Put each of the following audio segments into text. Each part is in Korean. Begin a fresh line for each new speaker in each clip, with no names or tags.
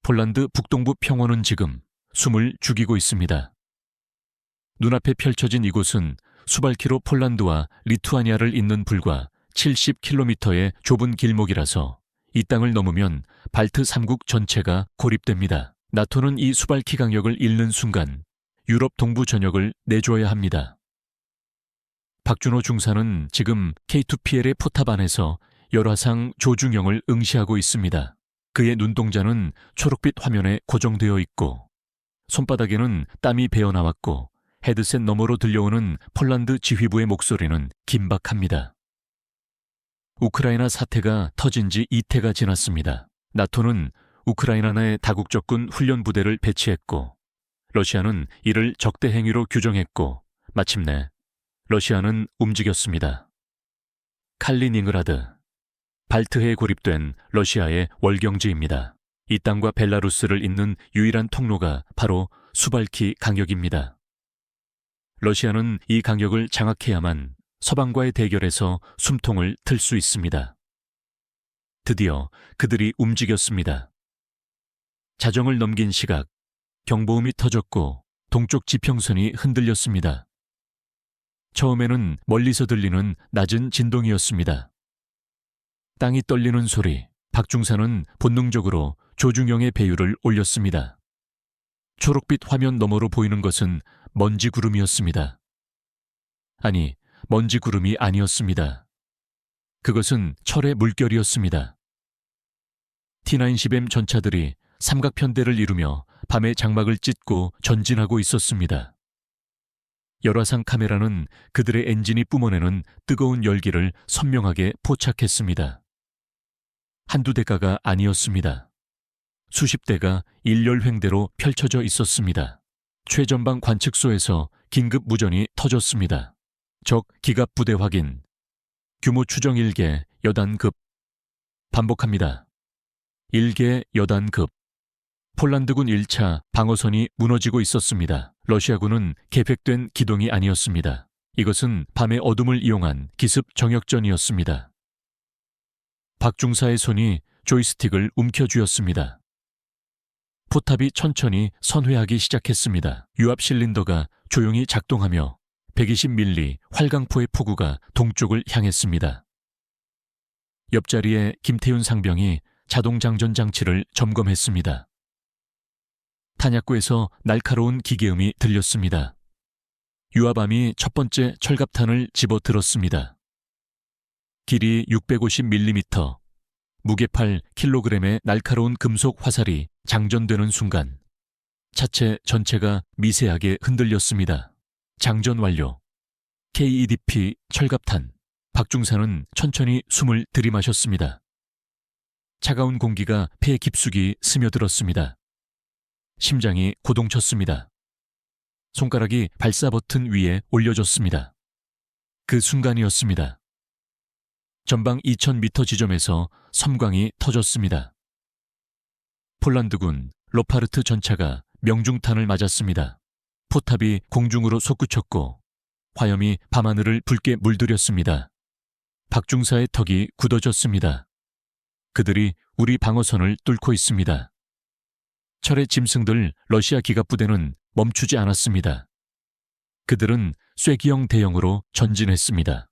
폴란드 북동부 평원은 지금 숨을 죽이고 있습니다. 눈앞에 펼쳐진 이곳은 수발키로 폴란드와 리투아니아를 잇는 불과 70km의 좁은 길목이라서 이 땅을 넘으면 발트 3국 전체가 고립됩니다. 나토는 이 수발키 강역을 잃는 순간 유럽 동부 전역을 내줘야 합니다. 박준호 중사는 지금 K2PL의 포탑 안에서 열화상 조중영을 응시하고 있습니다. 그의 눈동자는 초록빛 화면에 고정되어 있고 손바닥에는 땀이 배어나왔고 헤드셋 너머로 들려오는 폴란드 지휘부의 목소리는 긴박합니다. 우크라이나 사태가 터진 지 이태가 지났습니다. 나토는 우크라이나 내 다국적군 훈련 부대를 배치했고 러시아는 이를 적대 행위로 규정했고 마침내 러시아는 움직였습니다. 칼리닝그라드, 발트해에 고립된 러시아의 월경지입니다. 이 땅과 벨라루스를 잇는 유일한 통로가 바로 수발키 강역입니다. 러시아는 이 강역을 장악해야만 서방과의 대결에서 숨통을 틀 수 있습니다. 드디어 그들이 움직였습니다. 자정을 넘긴 시각, 경보음이 터졌고 동쪽 지평선이 흔들렸습니다. 처음에는 멀리서 들리는 낮은 진동이었습니다. 땅이 떨리는 소리, 박중사는 본능적으로 조중영의 배율을 올렸습니다. 초록빛 화면 너머로 보이는 것은 먼지 구름이었습니다. 아니, 먼지 구름이 아니었습니다. 그것은 철의 물결이었습니다. T-90M 전차들이 삼각편대를 이루며 밤에 장막을 찢고 전진하고 있었습니다. 열화상 카메라는 그들의 엔진이 뿜어내는 뜨거운 열기를 선명하게 포착했습니다. 한두 대가가 아니었습니다. 수십 대가 일렬횡대로 펼쳐져 있었습니다. 최전방 관측소에서 긴급 무전이 터졌습니다. 적 기갑 부대 확인. 규모 추정 1개 여단급. 반복합니다. 1개 여단급. 폴란드군 1차 방어선이 무너지고 있었습니다. 러시아군은 계획된 기동이 아니었습니다. 이것은 밤의 어둠을 이용한 기습 정역전이었습니다. 박중사의 손이 조이스틱을 움켜쥐었습니다. 포탑이 천천히 선회하기 시작했습니다. 유압 실린더가 조용히 작동하며 120mm 활강포의 포구가 동쪽을 향했습니다. 옆자리에 김태윤 상병이 자동장전 장치를 점검했습니다. 탄약고에서 날카로운 기계음이 들렸습니다. 유압함이 첫 번째 철갑탄을 집어들었습니다. 길이 650mm, 무게 8kg의 날카로운 금속 화살이 장전되는 순간 차체 전체가 미세하게 흔들렸습니다. 장전 완료. KEDP 철갑탄. 박중사는 천천히 숨을 들이마셨습니다. 차가운 공기가 폐 깊숙이 스며들었습니다. 심장이 고동쳤습니다. 손가락이 발사 버튼 위에 올려졌습니다. 그 순간이었습니다. 전방 2000m 지점에서 섬광이 터졌습니다. 폴란드군 로파르트 전차가 명중탄을 맞았습니다. 포탑이 공중으로 솟구쳤고 화염이 밤하늘을 붉게 물들였습니다. 박중사의 턱이 굳어졌습니다. 그들이 우리 방어선을 뚫고 있습니다. 철의 짐승들 러시아 기갑부대는 멈추지 않았습니다. 그들은 쐐기형 대형으로 전진했습니다.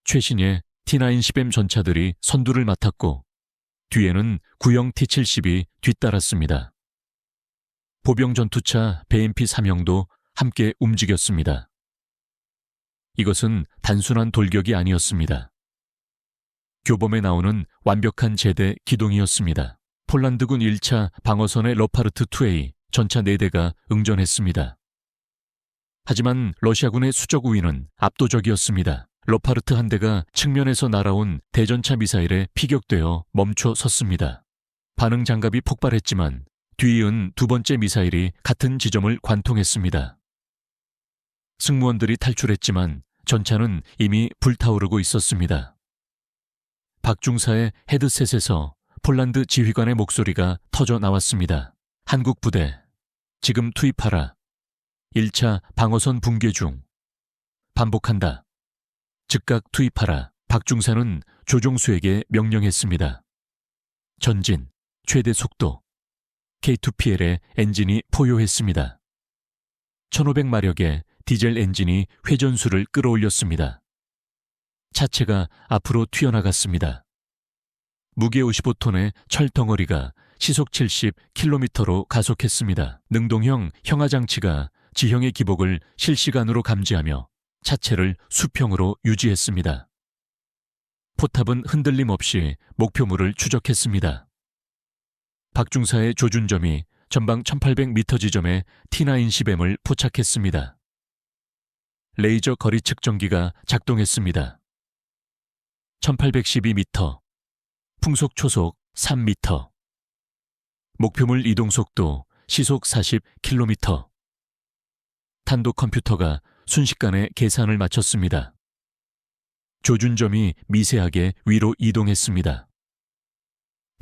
최신의 T-90M 전차들이 선두를 맡았고 뒤에는 구형 T-70이 뒤따랐습니다. 보병 전투차 BMP 3형도 함께 움직였습니다. 이것은 단순한 돌격이 아니었습니다. 교범에 나오는 완벽한 제대 기동이었습니다. 폴란드군 1차 방어선의 러파르트 2A 전차 4대가 응전했습니다. 하지만 러시아군의 수적 우위는 압도적이었습니다. 러파르트 한 대가 측면에서 날아온 대전차 미사일에 피격되어 멈춰 섰습니다. 반응 장갑이 폭발했지만 뒤이은 두 번째 미사일이 같은 지점을 관통했습니다. 승무원들이 탈출했지만 전차는 이미 불타오르고 있었습니다. 박중사의 헤드셋에서 폴란드 지휘관의 목소리가 터져 나왔습니다. 한국 부대, 지금 투입하라. 1차 방어선 붕괴 중. 반복한다. 즉각 투입하라. 박중사는 조종수에게 명령했습니다. 전진, 최대 속도, K2PL의 엔진이 포효했습니다. 1500마력의 디젤 엔진이 회전수를 끌어올렸습니다. 차체가 앞으로 튀어나갔습니다. 무게 55톤의 철 덩어리가 시속 70km로 가속했습니다. 능동형 형하장치가 지형의 기복을 실시간으로 감지하며 차체를 수평으로 유지했습니다. 포탑은 흔들림 없이 목표물을 추적했습니다. 박중사의 조준점이 전방 1800m 지점에 T9CBM을 포착했습니다. 레이저 거리 측정기가 작동했습니다. 1812m, 풍속 초속 3m, 목표물 이동 속도 시속 40km. 탄도 컴퓨터가 순식간에 계산을 마쳤습니다. 조준점이 미세하게 위로 이동했습니다.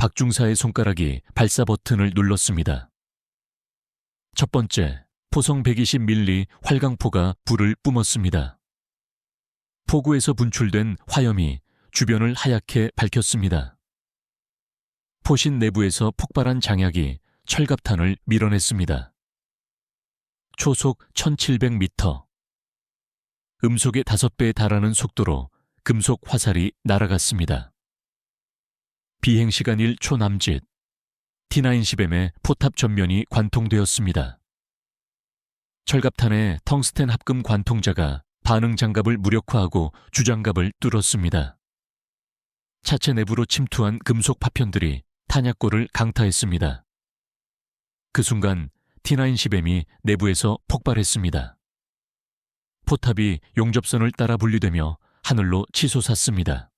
박중사의 손가락이 발사 버튼을 눌렀습니다. 첫 번째, 포성 120mm 활강포가 불을 뿜었습니다. 포구에서 분출된 화염이 주변을 하얗게 밝혔습니다. 포신 내부에서 폭발한 장약이 철갑탄을 밀어냈습니다. 초속 1700m. 음속의 5배에 달하는 속도로 금속 화살이 날아갔습니다. 비행시간 1초 남짓. T9CBM의 포탑 전면이 관통되었습니다. 철갑탄의 텅스텐 합금 관통자가 반응 장갑을 무력화하고 주장갑을 뚫었습니다. 차체 내부로 침투한 금속 파편들이 탄약고를 강타했습니다. 그 순간 T9CBM이 내부에서 폭발했습니다. 포탑이 용접선을 따라 분리되며 하늘로 치솟았습니다.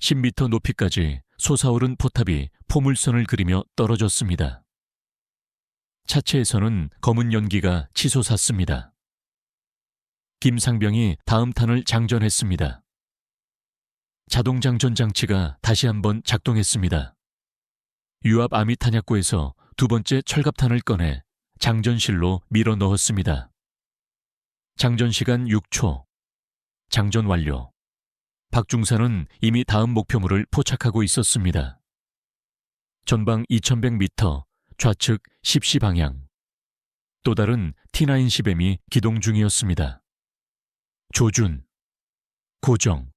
10m 높이까지 솟아오른 포탑이 포물선을 그리며 떨어졌습니다. 차체에서는 검은 연기가 치솟았습니다. 김상병이 다음 탄을 장전했습니다. 자동 장전 장치가 다시 한번 작동했습니다. 유압 아미 탄약고에서 두 번째 철갑탄을 꺼내 장전실로 밀어 넣었습니다. 장전 시간 6초. 장전 완료. 박중사는 이미 다음 목표물을 포착하고 있었습니다. 전방 2100m, 좌측 10시 방향. 또 다른 T9CBM이 기동 중이었습니다. 조준, 고정,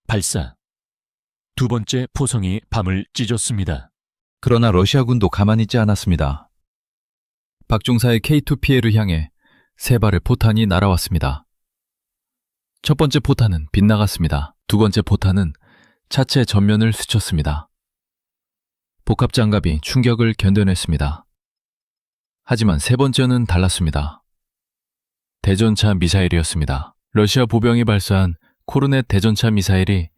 발사. 두 번째 포성이 밤을 찢었습니다.
그러나 러시아군도 가만히 있지 않았습니다. 박중사의 K2PL을 향해 세 발의 포탄이 날아왔습니다. 첫 번째 포탄은 빗나갔습니다. 두 번째 포탄은 차체 전면을 스쳤습니다. 복합장갑이 충격을 견뎌냈습니다. 하지만 세 번째는 달랐습니다. 대전차 미사일이었습니다. 러시아 보병이 발사한 코르넷 대전차 미사일이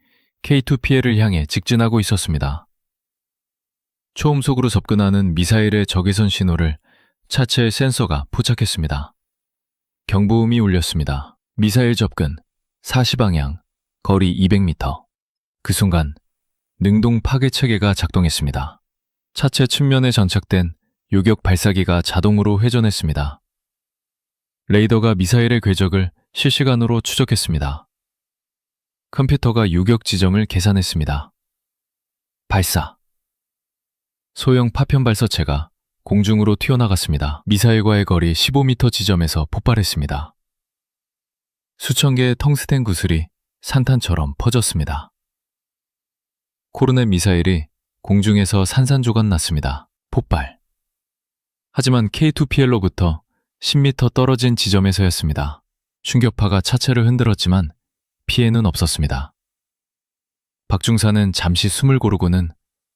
K2PL을 향해 직진하고 있었습니다. 초음속으로 접근하는 미사일의 적외선 신호를 차체의 센서가 포착했습니다. 경보음이 울렸습니다. 미사일 접근, 4시방향, 거리 200m. 그 순간 능동 파괴 체계가 작동했습니다. 차체 측면에 장착된 요격 발사기가 자동으로 회전했습니다. 레이더가 미사일의 궤적을 실시간으로 추적했습니다. 컴퓨터가 요격 지점을 계산했습니다. 발사. 소형 파편 발사체가 공중으로 튀어나갔습니다. 미사일과의 거리 15m 지점에서 폭발했습니다. 수천 개의 텅스텐 구슬이 산탄처럼 퍼졌습니다. 코르넷 미사일이 공중에서 산산조각 났습니다. 폭발. 하지만 K2PL로부터 10m 떨어진 지점에서였습니다. 충격파가 차체를 흔들었지만 피해는 없었습니다. 박중사는 잠시 숨을 고르고는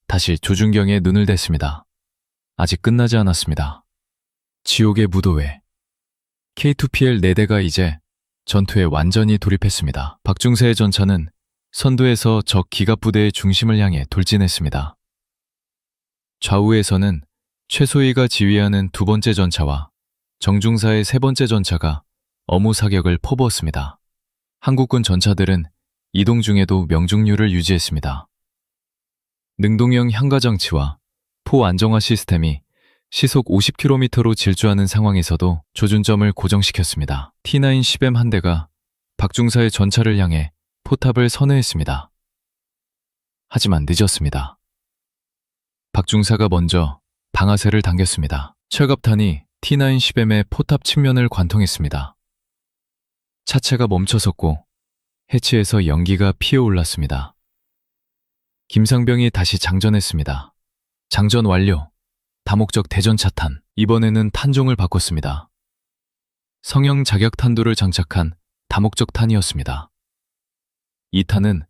다시 조준경에 눈을 댔습니다. 아직 끝나지 않았습니다. 지옥의 무도회. K2PL 4대가 이제 전투에 완전히 돌입했습니다. 박중사의 전차는 선두에서 적 기갑부대의 중심을 향해 돌진했습니다. 좌우에서는 최소희가 지휘하는 두 번째 전차와 정중사의 세 번째 전차가 어무 사격을 퍼부었습니다. 한국군 전차들은 이동 중에도 명중률을 유지했습니다. 능동형 향가장치와 포 안정화 시스템이 시속 50km로 질주하는 상황에서도 조준점을 고정시켰습니다. T9CBM 한 대가 박중사의 전차를 향해 포탑을 선회했습니다. 하지만 늦었습니다. 박중사가 먼저 방아쇠를 당겼습니다. 철갑탄이 T9 10M의 포탑 측면을 관통했습니다. 차체가 멈춰섰고 해치에서 연기가 피어올랐습니다. 김상병이 다시 장전했습니다. 장전 완료. 다목적 대전차탄. 이번에는 탄종을 바꿨습니다. 성형 자격 탄두를 장착한 다목적 탄이었습니다. 이 탄은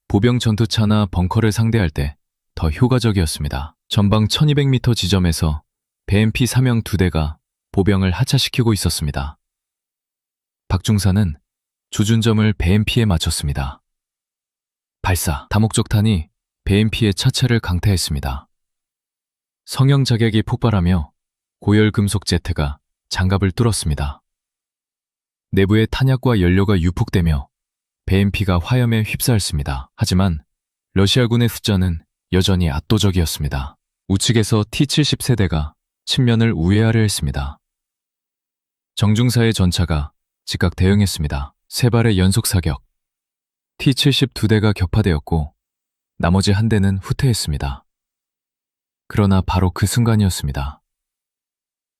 보병 전투차나 벙커를 상대할 때 더 효과적이었습니다. 전방 1200m 지점에서 BMP 사명 2대가 보병을 하차시키고 있었습니다. 박중사는 조준점을 BMP에 맞췄습니다. 발사. 다목적 탄이 BMP의 차체를 강타했습니다. 성형 자격이 폭발하며 고열 금속 제트가 장갑을 뚫었습니다. 내부의 탄약과 연료가 유폭되며 BMP가 화염에 휩싸였습니다. 하지만 러시아군의 숫자는 여전히 압도적이었습니다. 우측에서 T-70 세대가 측면을 우회하려 했습니다. 정중사의 전차가 즉각 대응했습니다. 세 발의 연속 사격. T-70 2대가 격파되었고 나머지 한 대는 후퇴했습니다. 그러나 바로 그 순간이었습니다.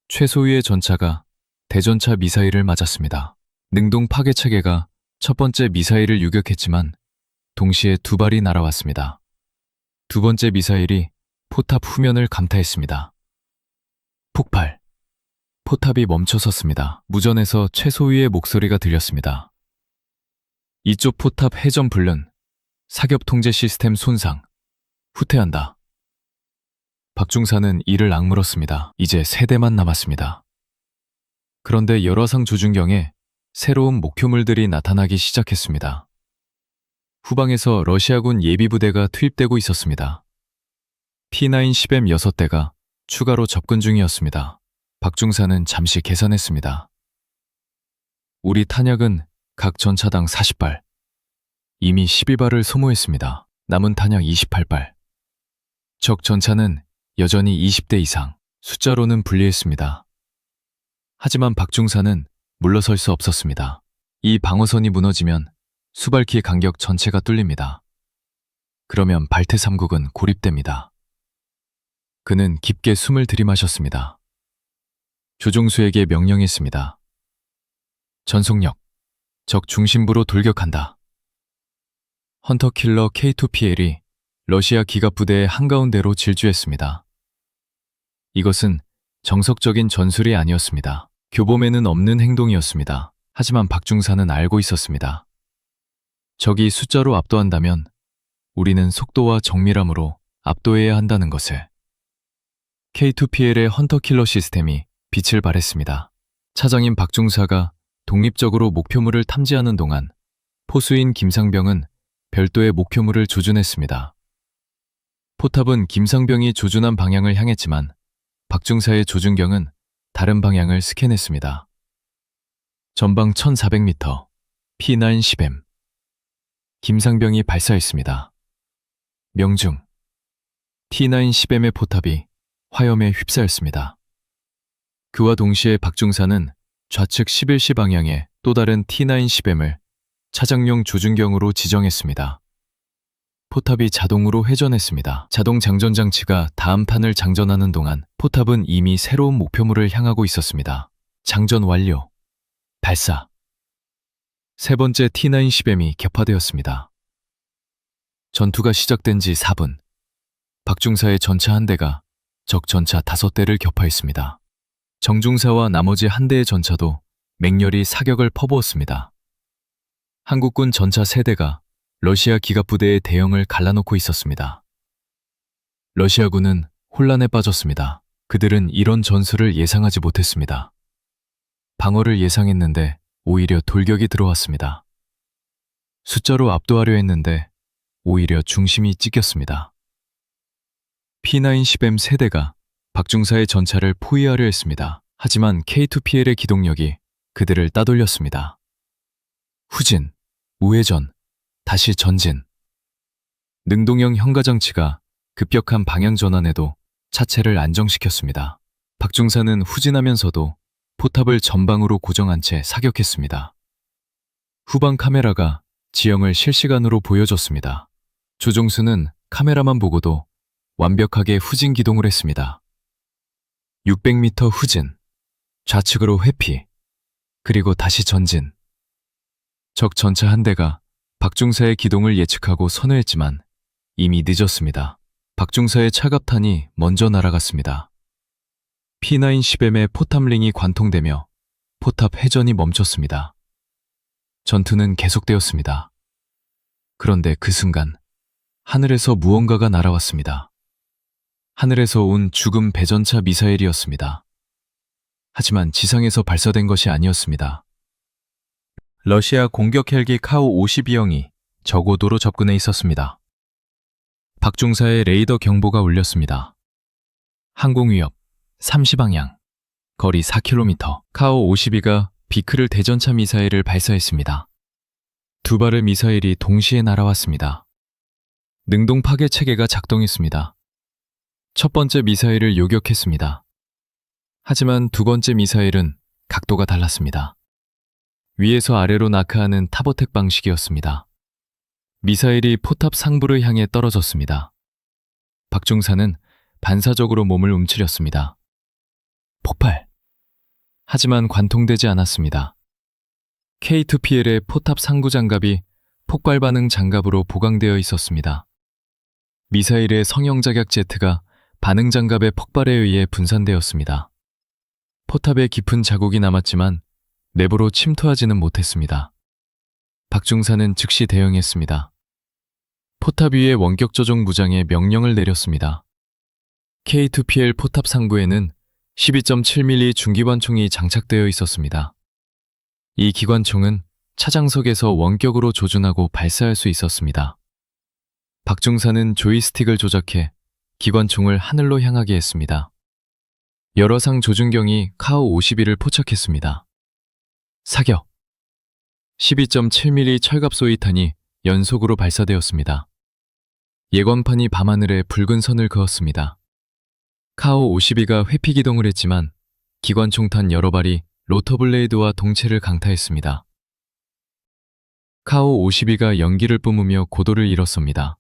최소위의 전차가 대전차 미사일을 맞았습니다. 능동 파괴 체계가 첫 번째 미사일을 유격했지만 동시에 두 발이 날아왔습니다. 두 번째 미사일이 포탑 후면을 감타했습니다. 폭발. 포탑이 멈춰섰습니다. 무전에서 최소위의 목소리가 들렸습니다. 이쪽 포탑 해전 불능, 사격 통제 시스템 손상, 후퇴한다. 박중사는 이를 악물었습니다. 이제 세 대만 남았습니다. 그런데 열화상 조준경에 새로운 목표물들이 나타나기 시작했습니다. 후방에서 러시아군 예비부대가 투입되고 있었습니다. P9 10M 6대가 추가로 접근 중이었습니다. 박중사는 잠시 계산했습니다. 우리 탄약은 각 전차당 40발, 이미 12발을 소모했습니다. 남은 탄약 28발. 적 전차는 여전히 20대 이상, 숫자로는 불리했습니다. 하지만 박중사는 물러설 수 없었습니다. 이 방어선이 무너지면 수발키 간격 전체가 뚫립니다. 그러면 발트 3국은 고립됩니다. 그는 깊게 숨을 들이마셨습니다. 조종수에게 명령했습니다. 전속력, 적 중심부로 돌격한다. 헌터킬러 K2PL이 러시아 기갑부대의 한가운데로 질주했습니다. 이것은 정석적인 전술이 아니었습니다. 교범에는 없는 행동이었습니다. 하지만 박중사는 알고 있었습니다. 적이 숫자로 압도한다면 우리는 속도와 정밀함으로 압도해야 한다는 것을. K2PL의 헌터킬러 시스템이 빛을 발했습니다. 차장인 박중사가 독립적으로 목표물을 탐지하는 동안 포수인 김상병은 별도의 목표물을 조준했습니다. 포탑은 김상병이 조준한 방향을 향했지만 박중사의 조준경은 다른 방향을 스캔했습니다. 전방 1400m, P9 10M. 김상병이 발사했습니다. 명중. T9 10M의 포탑이 화염에 휩싸였습니다. 그와 동시에 박중사는 좌측 11시 방향에 또 다른 T9 10M을 차장용 조준경으로 지정했습니다. 포탑이 자동으로 회전했습니다. 자동 장전 장치가 다음 탄을 장전하는 동안 포탑은 이미 새로운 목표물을 향하고 있었습니다. 장전 완료. 발사. 세 번째 T9 10M이 격파되었습니다. 전투가 시작된 지 4분. 박중사의 전차 한 대가 적 전차 5대를 격파했습니다. 정중사와 나머지 한 대의 전차도 맹렬히 사격을 퍼부었습니다. 한국군 전차 3대가 러시아 기갑부대의 대형을 갈라놓고 있었습니다. 러시아군은 혼란에 빠졌습니다. 그들은 이런 전술을 예상하지 못했습니다. 방어를 예상했는데 오히려 돌격이 들어왔습니다. 숫자로 압도하려 했는데 오히려 중심이 찢겼습니다. P9 10M 세대가 박중사의 전차를 포위하려 했습니다. 하지만 K2PL의 기동력이 그들을 따돌렸습니다. 후진, 우회전, 다시 전진. 능동형 현가장치가 급격한 방향 전환에도 차체를 안정시켰습니다. 박중사는 후진하면서도 포탑을 전방으로 고정한 채 사격했습니다. 후방 카메라가 지형을 실시간으로 보여줬습니다. 조종수는 카메라만 보고도 완벽하게 후진 기동을 했습니다. 600m 후진, 좌측으로 회피, 그리고 다시 전진. 적 전차 한 대가 박중사의 기동을 예측하고 선회했지만 이미 늦었습니다. 박중사의 차갑탄이 먼저 날아갔습니다. P9 10M의 포탑링이 관통되며 포탑 회전이 멈췄습니다. 전투는 계속되었습니다. 그런데 그 순간 하늘에서 무언가가 날아왔습니다. 하늘에서 온 죽음 배전차 미사일이었습니다. 하지만 지상에서 발사된 것이 아니었습니다. 러시아 공격 헬기 카우 52형이 저고도로 접근해 있었습니다. 박중사의 레이더 경보가 울렸습니다. 항공위협 3시방향, 거리 4km. 카우 52가 비크를 대전차 미사일을 발사했습니다. 두 발의 미사일이 동시에 날아왔습니다. 능동 파괴 체계가 작동했습니다. 첫 번째 미사일을 요격했습니다. 하지만 두 번째 미사일은 각도가 달랐습니다. 위에서 아래로 낙하하는 탑어택 방식이었습니다. 미사일이 포탑 상부를 향해 떨어졌습니다. 박중사는 반사적으로 몸을 움츠렸습니다. 폭발! 하지만 관통되지 않았습니다. K2PL의 포탑 상부 장갑이 폭발 반응 장갑으로 보강되어 있었습니다. 미사일의 성형자격 제트가 반응 장갑의 폭발에 의해 분산되었습니다. 포탑에 깊은 자국이 남았지만 내부로 침투하지는 못했습니다. 박중사는 즉시 대응했습니다. 포탑 위에 원격 조종 무장의 명령을 내렸습니다. K2PL 포탑 상부에는 12.7mm 중기관총이 장착되어 있었습니다. 이 기관총은 차장석에서 원격으로 조준하고 발사할 수 있었습니다. 박중사는 조이스틱을 조작해 기관총을 하늘로 향하게 했습니다. 여러 상 조준경이 카우 52를 포착했습니다. 사격! 12.7mm 철갑 소위탄이 연속으로 발사되었습니다. 예관판이 밤하늘에 붉은 선을 그었습니다. 카우 52가 회피 기동을 했지만 기관총탄 여러 발이 로터블레이드와 동체를 강타했습니다. 카우 52가 연기를 뿜으며 고도를 잃었습니다.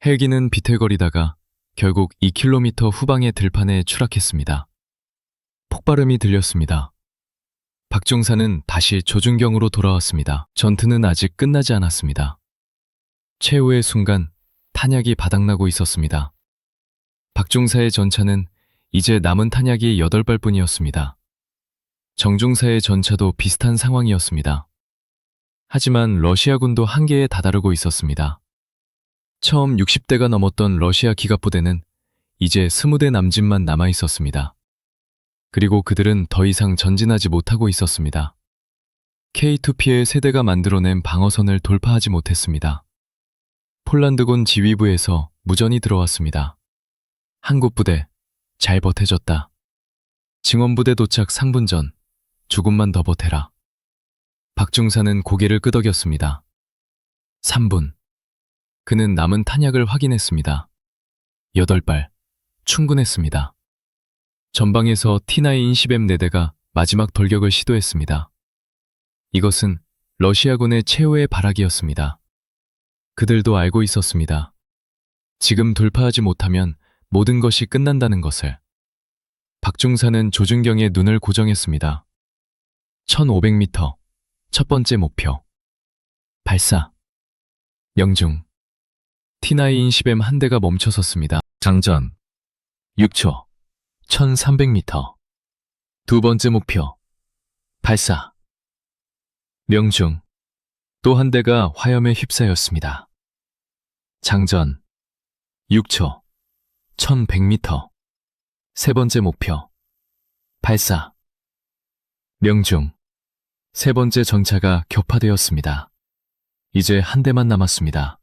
헬기는 비틀거리다가 결국 2km 후방의 들판에 추락했습니다. 폭발음이 들렸습니다. 박중사는 다시 조준경으로 돌아왔습니다. 전투는 아직 끝나지 않았습니다. 최후의 순간 탄약이 바닥나고 있었습니다. 박중사의 전차는 이제 남은 탄약이 8발뿐이었습니다. 정중사의 전차도 비슷한 상황이었습니다. 하지만 러시아군도 한계에 다다르고 있었습니다. 처음 60대가 넘었던 러시아 기갑부대는 이제 20대 남짓만 남아 있었습니다. 그리고 그들은 더 이상 전진하지 못하고 있었습니다. K2P의 세대가 만들어낸 방어선을 돌파하지 못했습니다. 폴란드군 지휘부에서 무전이 들어왔습니다. 한국 부대, 잘 버텨줬다. 증원부대 도착 3분 전, 조금만 더 버텨라. 박중사는 고개를 끄덕였습니다. 3분. 그는 남은 탄약을 확인했습니다. 8발, 충분했습니다. 전방에서 T9 10M 4대가 마지막 돌격을 시도했습니다. 이것은 러시아군의 최후의 발악이었습니다. 그들도 알고 있었습니다. 지금 돌파하지 못하면 모든 것이 끝난다는 것을. 박중사는 조준경에 눈을 고정했습니다. 1500m, 첫 번째 목표. 발사. 영중. T9 10M 한 대가 멈춰섰습니다. 장전. 6초. 1300m. 두 번째 목표. 발사. 명중. 또 한 대가 화염에 휩싸였습니다. 장전. 6초. 1100m. 세 번째 목표. 발사. 명중. 세 번째 전차가 격파되었습니다. 이제 한 대만 남았습니다.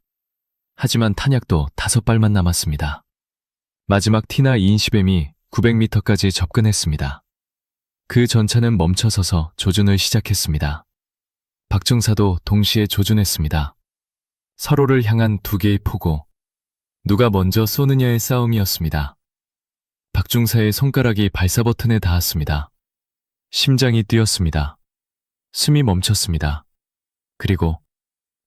하지만 탄약도 5발만 남았습니다. 마지막 T9 20M이 900m까지 접근했습니다. 그 전차는 멈춰서서 조준을 시작했습니다. 박중사도 동시에 조준했습니다. 서로를 향한 두 개의 포고, 누가 먼저 쏘느냐의 싸움이었습니다. 박중사의 손가락이 발사 버튼에 닿았습니다. 심장이 뛰었습니다. 숨이 멈췄습니다. 그리고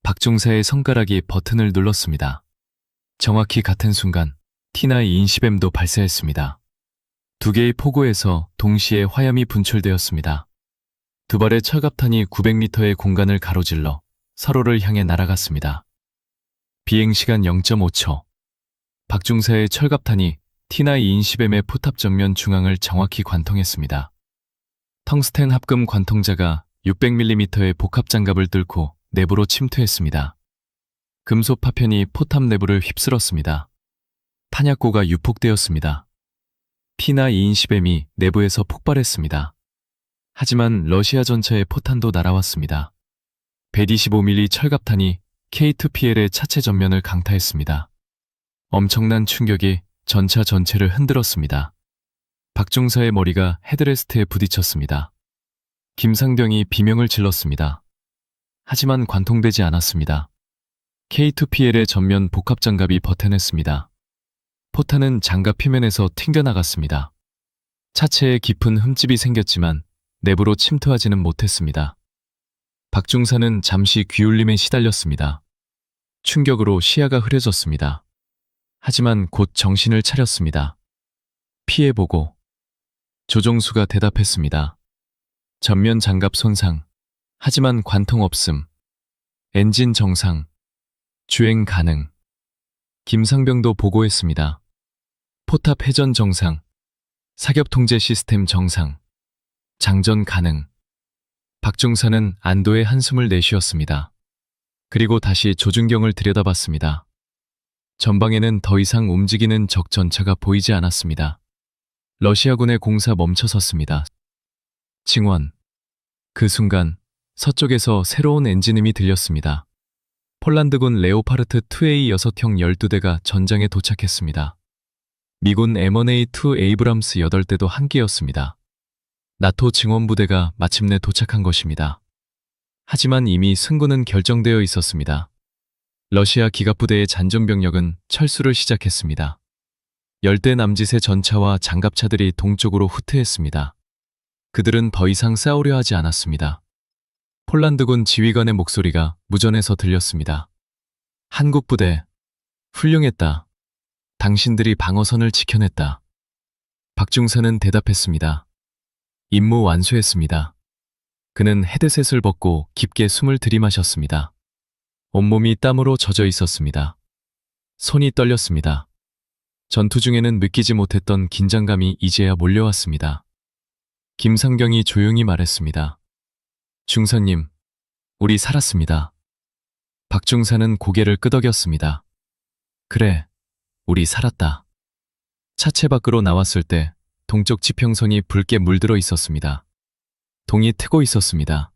박중사의 손가락이 버튼을 눌렀습니다. 정확히 같은 순간 T9 20M도 발사했습니다. 두 개의 포구에서 동시에 화염이 분출되었습니다. 두 발의 철갑탄이 900m의 공간을 가로질러 서로를 향해 날아갔습니다. 비행시간 0.5초. 박중사의 철갑탄이 T9-20M의 포탑 정면 중앙을 정확히 관통했습니다. 텅스텐 합금 관통자가 600mm의 복합 장갑을 뚫고 내부로 침투했습니다. 금속 파편이 포탑 내부를 휩쓸었습니다. 탄약고가 유폭되었습니다. T9-20M이 내부에서 폭발했습니다. 하지만 러시아 전차의 포탄도 날아왔습니다. 125mm 철갑탄이 K2PL의 차체 전면을 강타했습니다. 엄청난 충격이 전차 전체를 흔들었습니다. 박중사의 머리가 헤드레스트에 부딪혔습니다. 김상병이 비명을 질렀습니다. 하지만 관통되지 않았습니다. K2PL의 전면 복합 장갑이 버텨냈습니다. 포탄은 장갑 표면에서 튕겨나갔습니다. 차체에 깊은 흠집이 생겼지만 내부로 침투하지는 못했습니다. 박중사는 잠시 귀울림에 시달렸습니다. 충격으로 시야가 흐려졌습니다. 하지만 곧 정신을 차렸습니다. 피해보고. 조종수가 대답했습니다. 전면 장갑 손상. 하지만 관통 없음. 엔진 정상. 주행 가능. 김상병도 보고했습니다. 포탑 회전 정상. 사격 통제 시스템 정상. 장전 가능. 박중사는 안도의 한숨을 내쉬었습니다. 그리고 다시 조준경을 들여다봤습니다. 전방에는 더 이상 움직이는 적 전차가 보이지 않았습니다. 러시아군의 공사 멈춰섰습니다. 징원. 그 순간 서쪽에서 새로운 엔진음이 들렸습니다. 폴란드군 레오파르트 2A 6형 12대가 전장에 도착했습니다. 미군 M1A2 에이브람스 8대도 함께였습니다. 나토 증원부대가 마침내 도착한 것입니다. 하지만 이미 승부는 결정되어 있었습니다. 러시아 기갑부대의 잔존병력은 철수를 시작했습니다. 열대 남짓의 전차와 장갑차들이 동쪽으로 후퇴했습니다. 그들은 더 이상 싸우려 하지 않았습니다. 폴란드군 지휘관의 목소리가 무전에서 들렸습니다. 한국 부대, 훌륭했다. 당신들이 방어선을 지켜냈다. 박중사는 대답했습니다. 임무 완수했습니다. 그는 헤드셋을 벗고 깊게 숨을 들이마셨습니다. 온몸이 땀으로 젖어 있었습니다. 손이 떨렸습니다. 전투 중에는 느끼지 못했던 긴장감이 이제야 몰려왔습니다. 김상경이 조용히 말했습니다. 중선님, 우리 살았습니다. 박중사는 고개를 끄덕였습니다. 그래, 우리 살았다. 차체 밖으로 나왔을 때 동쪽 지평선이 붉게 물들어 있었습니다. 동이 트고 있었습니다.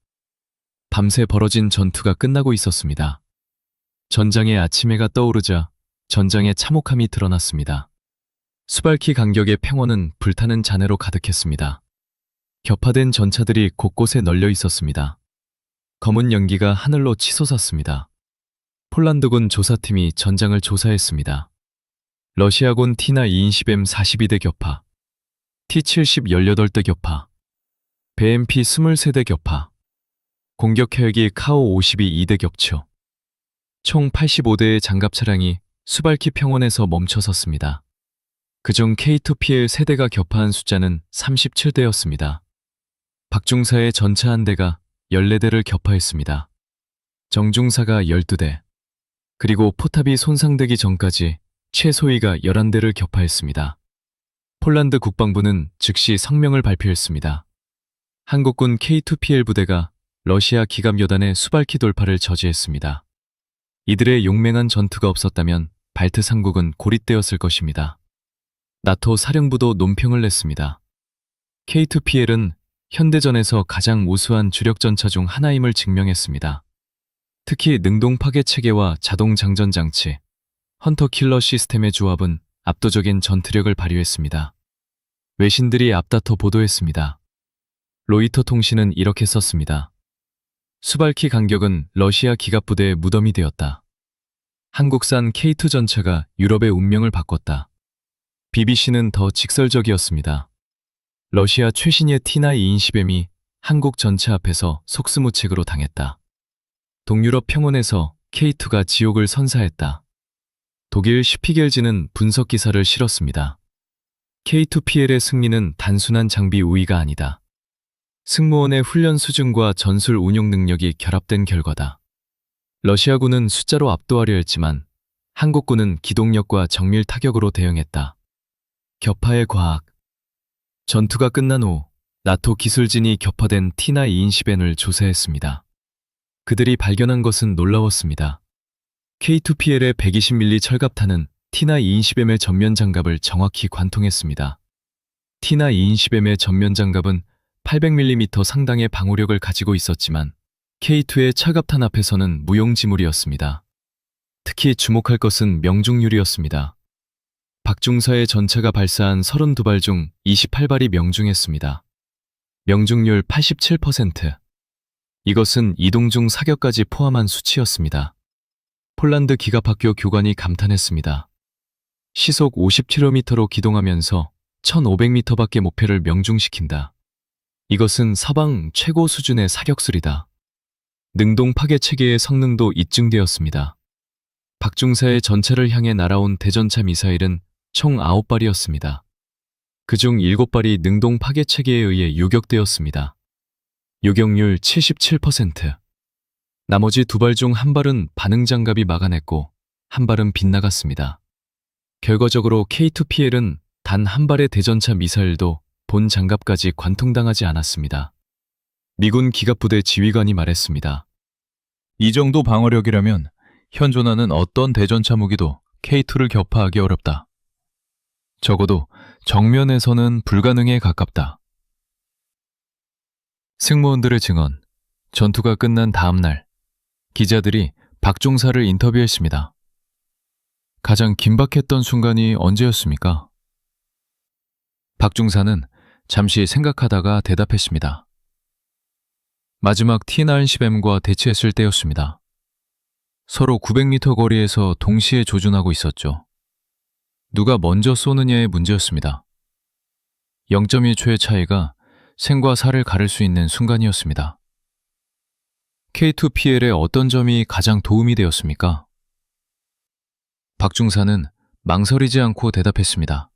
밤새 벌어진 전투가 끝나고 있었습니다. 전장에 아침해가 떠오르자 전장의 참혹함이 드러났습니다. 수발키 간격의 평원은 불타는 잔해로 가득했습니다. 격파된 전차들이 곳곳에 널려 있었습니다. 검은 연기가 하늘로 치솟았습니다. 폴란드군 조사팀이 전장을 조사했습니다. 러시아군 T9-20M 42대 격파, T-70 18대 격파, BMP 23대 격파, 공격 헬기 카오 52 2대 격추, 총 85대의 장갑 차량이 수발키 평원에서 멈춰섰습니다. 그중 K2PL 세대가 격파한 숫자는 37대였습니다. 박중사의 전차 한 대가 14대를 격파했습니다. 정중사가 12대, 그리고 포탑이 손상되기 전까지 최소위가 11대를 격파했습니다. 폴란드 국방부는 즉시 성명을 발표했습니다. 한국군 K2PL 부대가 러시아 기갑요단의 수발키 돌파를 저지했습니다. 이들의 용맹한 전투가 없었다면 발트 삼국은 고립되었을 것입니다. 나토 사령부도 논평을 냈습니다. K2PL은 현대전에서 가장 우수한 주력 전차 중 하나임을 증명했습니다. 특히 능동 파괴 체계와 자동 장전 장치, 헌터 킬러 시스템의 조합은 압도적인 전투력을 발휘했습니다. 외신들이 앞다퉈 보도했습니다. 로이터 통신은 이렇게 썼습니다. 수발키 간격은 러시아 기갑부대의 무덤이 되었다. 한국산 K2 전차가 유럽의 운명을 바꿨다. BBC는 더 직설적이었습니다. 러시아 최신의 T9-20M이 한국 전차 앞에서 속수무책으로 당했다. 동유럽 평원에서 K2가 지옥을 선사했다. 독일 슈피겔지는 분석 기사를 실었습니다. K2PL의 승리는 단순한 장비 우위가 아니다. 승무원의 훈련 수준과 전술 운용 능력이 결합된 결과다. 러시아군은 숫자로 압도하려 했지만 한국군은 기동력과 정밀 타격으로 대응했다. 격파의 과학. 전투가 끝난 후 나토 기술진이 격파된 티나 2인시벤을 조사했습니다. 그들이 발견한 것은 놀라웠습니다. K2PL의 120mm 철갑탄은 티나 2인시벤의 전면 장갑을 정확히 관통했습니다. 티나 2인시벤의 전면 장갑은 800mm 상당의 방호력을 가지고 있었지만 K2의 철갑탄 앞에서는 무용지물이었습니다. 특히 주목할 것은 명중률이었습니다. 박중사의 전차가 발사한 32발 중 28발이 명중했습니다. 명중률 87%. 이것은 이동 중 사격까지 포함한 수치였습니다. 폴란드 기갑학교 교관이 감탄했습니다. 시속 50km로 기동하면서 1500m밖에 목표를 명중시킨다. 이것은 서방 최고 수준의 사격술이다. 능동 파괴 체계의 성능도 입증되었습니다. 박중사의 전차를 향해 날아온 대전차 미사일은 총 9발이었습니다. 그중 7발이 능동 파괴 체계에 의해 요격되었습니다. 요격률 77%. 나머지 2발 중 1발은 반응 장갑이 막아냈고 1발은 빗나갔습니다. 결과적으로 K2PL은 단 1발의 대전차 미사일도 본 장갑까지 관통당하지 않았습니다. 미군 기갑부대 지휘관이 말했습니다.
이 정도 방어력이라면 현존하는 어떤 대전차 무기도 K2를 격파하기 어렵다. 적어도 정면에서는 불가능에 가깝다.
승무원들의 증언. 전투가 끝난 다음 날 기자들이 박중사를 인터뷰했습니다. 가장 긴박했던 순간이 언제였습니까? 박중사는 잠시 생각하다가 대답했습니다. 마지막 T910M과 대치했을 때였습니다. 서로 900m 거리에서 동시에 조준하고 있었죠. 누가 먼저 쏘느냐의 문제였습니다. 0.1초의 차이가 생과 사를 가를 수 있는 순간이었습니다. K2PL의 어떤 점이 가장 도움이 되었습니까? 박중사는 망설이지 않고 대답했습니다.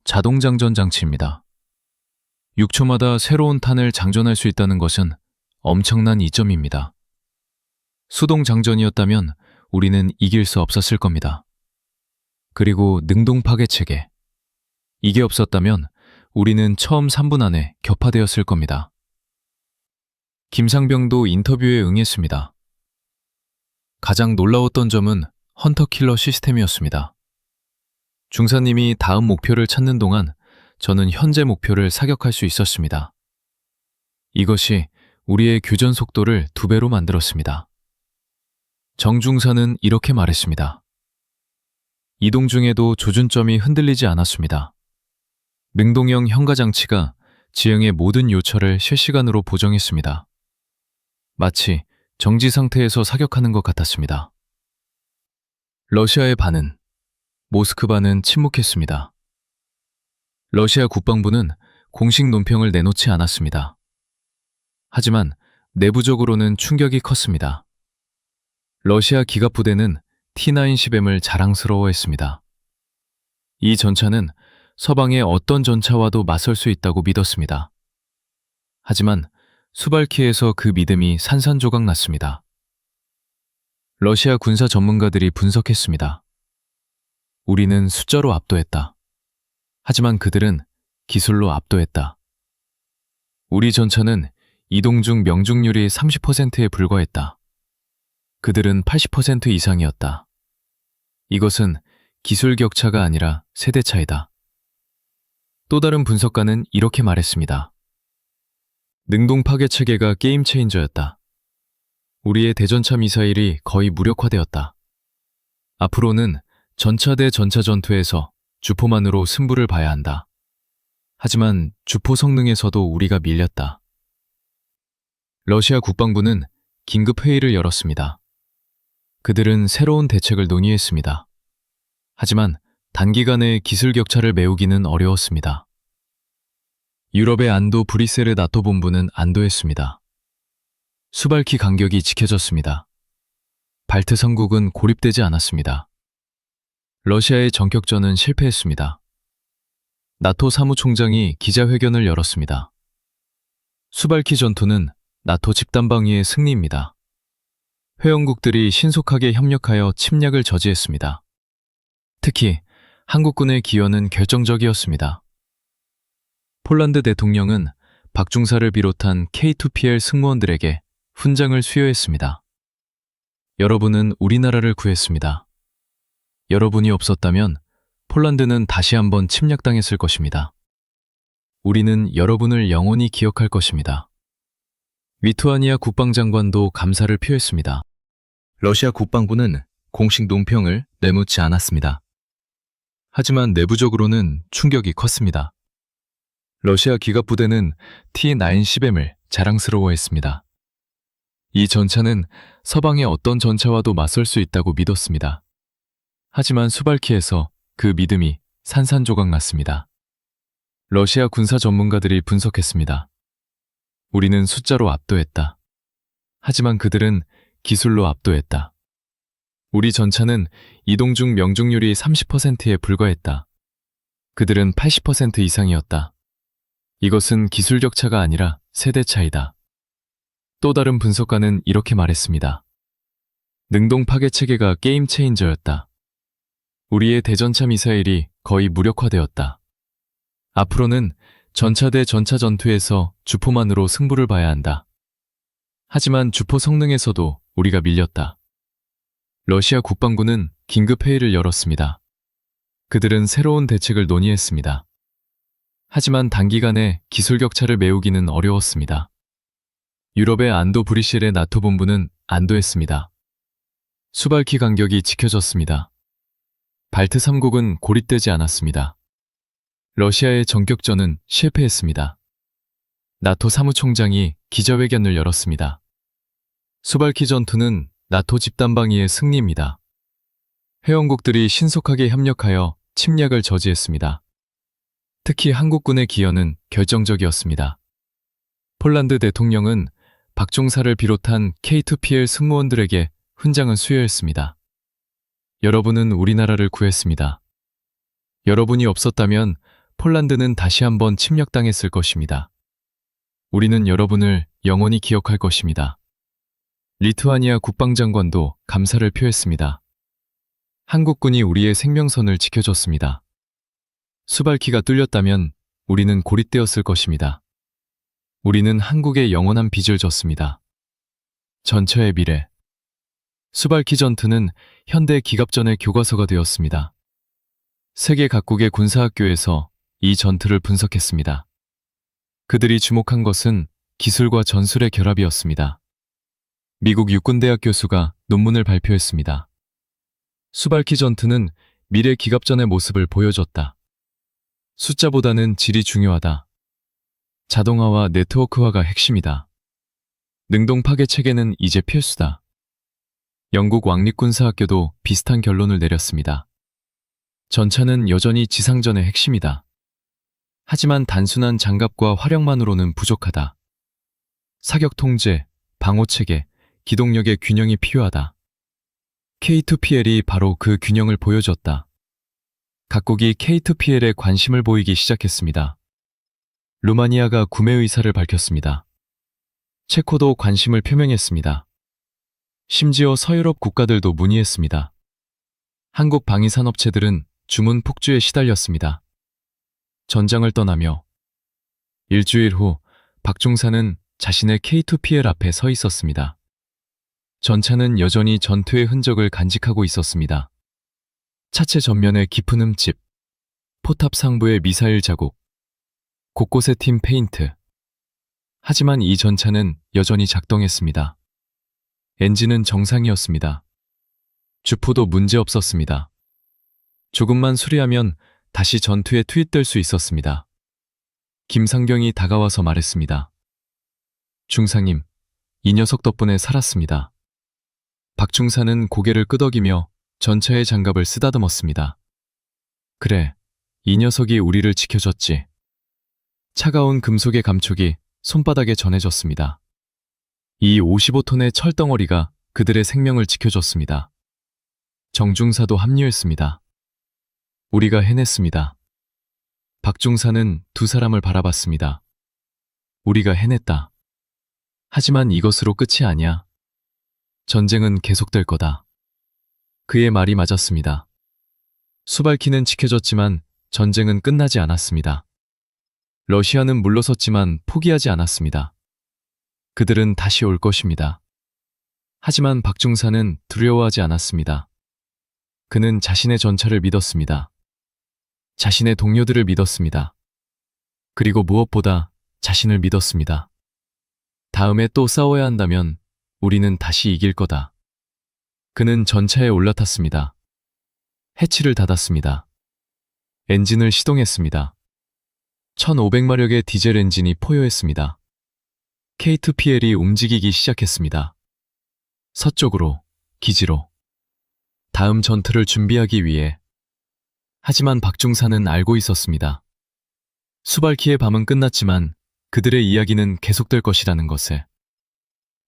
자동장전 장치입니다. 6초마다 새로운 탄을 장전할 수 있다는 것은 엄청난 이점입니다. 수동 장전이었다면 우리는 이길 수 없었을 겁니다. 그리고 능동 파괴 체계. 이게 없었다면 우리는 처음 3분 안에 격파되었을 겁니다. 김상병도 인터뷰에 응했습니다. 가장 놀라웠던 점은 헌터킬러 시스템이었습니다. 중사님이 다음 목표를 찾는 동안 저는 현재 목표를 사격할 수 있었습니다. 이것이 우리의 교전 속도를 2배로 만들었습니다. 정중사는 이렇게 말했습니다. 이동 중에도 조준점이 흔들리지 않았습니다. 능동형 현가장치가 지형의 모든 요철을 실시간으로 보정했습니다. 마치 정지 상태에서 사격하는 것 같았습니다. 러시아의 반응. 모스크바는 침묵했습니다. 러시아 국방부는 공식 논평을 내놓지 않았습니다. 하지만 내부적으로는 충격이 컸습니다. 러시아 기갑부대는 T910M을 자랑스러워했습니다. 이 전차는 서방의 어떤 전차와도 맞설 수 있다고 믿었습니다. 하지만 수발키에서 그 믿음이 산산조각 났습니다. 러시아 군사 전문가들이 분석했습니다. 우리는 숫자로 압도했다. 하지만 그들은 기술로 압도했다. 우리 전차는 이동 중 명중률이 30%에 불과했다. 그들은 80% 이상이었다. 이것은 기술 격차가 아니라 세대 차이다. 또 다른 분석가는 이렇게 말했습니다. 능동 파괴 체계가 게임 체인저였다. 우리의 대전차 미사일이 거의 무력화되었다. 앞으로는 전차 대 전차 전투에서 주포만으로 승부를 봐야 한다. 하지만 주포 성능에서도 우리가 밀렸다. 러시아 국방부는 긴급 회의를 열었습니다. 그들은 새로운 대책을 논의했습니다. 하지만 단기간에 기술 격차를 메우기는 어려웠습니다. 유럽의 안도 브뤼셀의 나토 본부는 안도했습니다. 수발키 간격이 지켜졌습니다. 발트 삼국은 고립되지 않았습니다. 러시아의 전격전은 실패했습니다. 나토 사무총장이 기자회견을 열었습니다. 수발키 전투는 나토 집단방위의 승리입니다. 회원국들이 신속하게 협력하여 침략을 저지했습니다. 특히 한국군의 기여는 결정적이었습니다. 폴란드 대통령은 박중사를 비롯한 K2PL 승무원들에게 훈장을 수여했습니다. 여러분은 우리나라를 구했습니다. 여러분이 없었다면 폴란드는 다시 한번 침략당했을 것입니다. 우리는 여러분을 영원히 기억할 것입니다. 리투아니아 국방장관도 감사를 표했습니다. 러시아 국방부는 공식 논평을 내놓지 않았습니다. 하지만 내부적으로는 충격이 컸습니다. 러시아 기갑부대는 T-9CM을 자랑스러워했습니다. 이 전차는 서방의 어떤 전차와도 맞설 수 있다고 믿었습니다. 하지만 수발키에서 그 믿음이 산산조각 났습니다. 러시아 군사 전문가들이 분석했습니다. 우리는 숫자로 압도했다. 하지만 그들은 기술로 압도했다. 우리 전차는 이동 중 명중률이 30%에 불과했다. 그들은 80% 이상이었다. 이것은 기술적 차가 아니라 세대 차이다. 또 다른 분석가는 이렇게 말했습니다. 능동 파괴 체계가 게임 체인저였다. 우리의 대전차 미사일이 거의 무력화되었다. 앞으로는 전차 대 전차 전투에서 주포만으로 승부를 봐야 한다. 하지만 주포 성능에서도 우리가 밀렸다. 러시아 국방부는 긴급회의를 열었습니다. 그들은 새로운 대책을 논의했습니다. 하지만 단기간에 기술 격차를 메우기는 어려웠습니다. 유럽의 안도 브뤼셀의 나토 본부는 안도했습니다. 수발키 간격이 지켜졌습니다. 발트 3국은 고립되지 않았습니다. 러시아의 전격전은 실패했습니다. 나토 사무총장이 기자회견을 열었습니다. 수발키 전투는 나토 집단방위의 승리입니다. 회원국들이 신속하게 협력하여 침략을 저지했습니다. 특히 한국군의 기여는 결정적이었습니다. 폴란드 대통령은 박종사를 비롯한 K2PL 승무원들에게 훈장을 수여했습니다. 여러분은 우리나라를 구했습니다. 여러분이 없었다면 폴란드는 다시 한번 침략당했을 것입니다. 우리는 여러분을 영원히 기억할 것입니다. 리투아니아 국방장관도 감사를 표했습니다. 한국군이 우리의 생명선을 지켜줬습니다. 수발키가 뚫렸다면 우리는 고립되었을 것입니다. 우리는 한국의 영원한 빚을 졌습니다. 전차의 미래. 수발키 전투는 현대 기갑전의 교과서가 되었습니다. 세계 각국의 군사학교에서 이 전투를 분석했습니다. 그들이 주목한 것은 기술과 전술의 결합이었습니다. 미국 육군대학 교수가 논문을 발표했습니다. 수발키 전투는 미래 기갑전의 모습을 보여줬다. 숫자보다는 질이 중요하다. 자동화와 네트워크화가 핵심이다. 능동 파괴 체계는 이제 필수다. 영국 왕립군사학교도 비슷한 결론을 내렸습니다. 전차는 여전히 지상전의 핵심이다. 하지만 단순한 장갑과 화력만으로는 부족하다. 사격 통제, 방호 체계, 기동력의 균형이 필요하다. K2PL이 바로 그 균형을 보여줬다. 각국이 K2PL에 관심을 보이기 시작했습니다. 루마니아가 구매 의사를 밝혔습니다. 체코도 관심을 표명했습니다. 심지어 서유럽 국가들도 문의했습니다. 한국 방위산업체들은 주문 폭주에 시달렸습니다. 전장을 떠나며 일주일 후 박중사는 자신의 K2PL 앞에 서 있었습니다. 전차는 여전히 전투의 흔적을 간직하고 있었습니다. 차체 전면의 깊은 흠집, 포탑 상부의 미사일 자국, 곳곳에 팀 페인트. 하지만 이 전차는 여전히 작동했습니다. 엔진은 정상이었습니다. 주포도 문제없었습니다. 조금만 수리하면 다시 전투에 투입될 수 있었습니다. 김상경이 다가와서 말했습니다. 중상님, 이 녀석 덕분에 살았습니다. 박중사는 고개를 끄덕이며 전차의 장갑을 쓰다듬었습니다. 그래, 이 녀석이 우리를 지켜줬지. 차가운 금속의 감촉이 손바닥에 전해졌습니다. 이 55톤의 철덩어리가 그들의 생명을 지켜줬습니다. 정중사도 합류했습니다. 우리가 해냈습니다. 박중사는 두 사람을 바라봤습니다. 우리가 해냈다. 하지만 이것으로 끝이 아니야. 전쟁은 계속될 거다. 그의 말이 맞았습니다. 수발키는 지켜졌지만 전쟁은 끝나지 않았습니다. 러시아는 물러섰지만 포기하지 않았습니다. 그들은 다시 올 것입니다. 하지만 박중사는 두려워하지 않았습니다. 그는 자신의 전차를 믿었습니다. 자신의 동료들을 믿었습니다. 그리고 무엇보다 자신을 믿었습니다. 다음에 또 싸워야 한다면 우리는 다시 이길 거다. 그는 전차에 올라탔습니다. 해치를 닫았습니다. 엔진을 시동했습니다. 1500마력의 디젤 엔진이 포효했습니다. K2PL이 움직이기 시작했습니다. 서쪽으로, 기지로. 다음 전투를 준비하기 위해. 하지만 박중사는 알고 있었습니다. 수발키의 밤은 끝났지만 그들의 이야기는 계속될 것이라는 것을.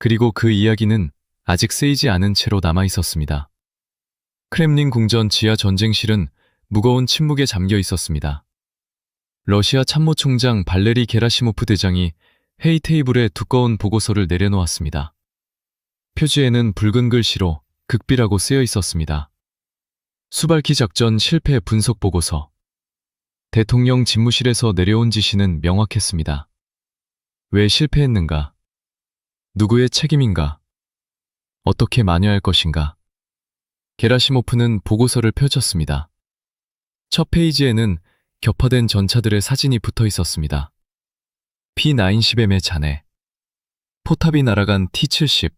그리고 그 이야기는 아직 쓰이지 않은 채로 남아 있었습니다. 크렘린 궁전 지하 전쟁실은 무거운 침묵에 잠겨 있었습니다. 러시아 참모총장 발레리 게라시모프 대장이 회의 테이블에 두꺼운 보고서를 내려놓았습니다. 표지에는 붉은 글씨로 극비라고 쓰여 있었습니다. 수발키 작전 실패 분석 보고서. 대통령 집무실에서 내려온 지시는 명확했습니다. 왜 실패했는가? 누구의 책임인가? 어떻게 만회할 것인가? 게라시모프는 보고서를 펼쳤습니다. 첫 페이지에는 격파된 전차들의 사진이 붙어 있었습니다. P-90M의 잔해, 포탑이 날아간 T-70,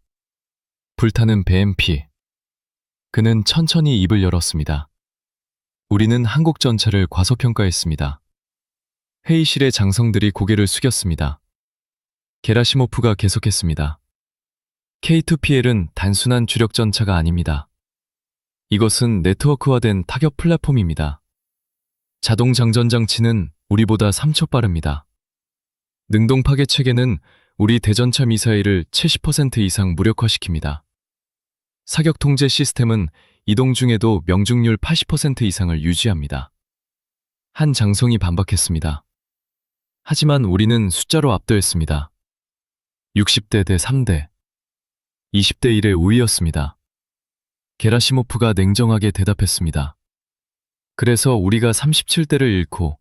불타는 BMP. 그는 천천히 입을 열었습니다. 우리는 한국 전차를 과소평가했습니다. 회의실의 장성들이 고개를 숙였습니다. 게라시모프가 계속했습니다. K2PL은 단순한 주력 전차가 아닙니다. 이것은 네트워크화된 타격 플랫폼입니다. 자동 장전 장치는 우리보다 3초 빠릅니다. 능동 파괴 체계는 우리 대전차 미사일을 70% 이상 무력화시킵니다. 사격 통제 시스템은 이동 중에도 명중률 80% 이상을 유지합니다. 한 장성이 반박했습니다. 하지만 우리는 숫자로 압도했습니다. 60대 대 3대, 20대 1의 우위였습니다. 게라시모프가 냉정하게 대답했습니다. 그래서 우리가 37대를 잃고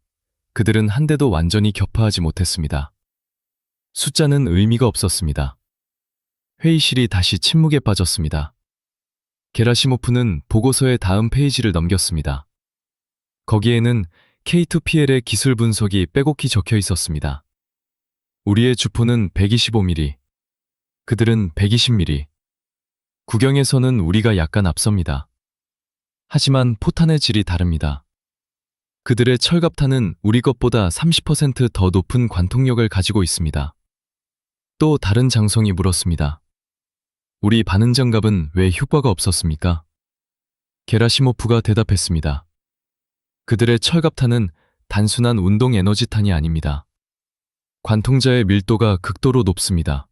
그들은 한 대도 완전히 격파하지 못했습니다. 숫자는 의미가 없었습니다. 회의실이 다시 침묵에 빠졌습니다. 게라시모프는 보고서의 다음 페이지를 넘겼습니다. 거기에는 K2PL의 기술 분석이 빼곡히 적혀 있었습니다. 우리의 주포는 125mm, 그들은 120mm. 구경에서는 우리가 약간 앞섭니다. 하지만 포탄의 질이 다릅니다. 그들의 철갑탄은 우리 것보다 30% 더 높은 관통력을 가지고 있습니다. 또 다른 장성이 물었습니다. 우리 반응 장갑은 왜 효과가 없었습니까? 게라시모프가 대답했습니다. 그들의 철갑탄은 단순한 운동 에너지탄이 아닙니다. 관통자의 밀도가 극도로 높습니다.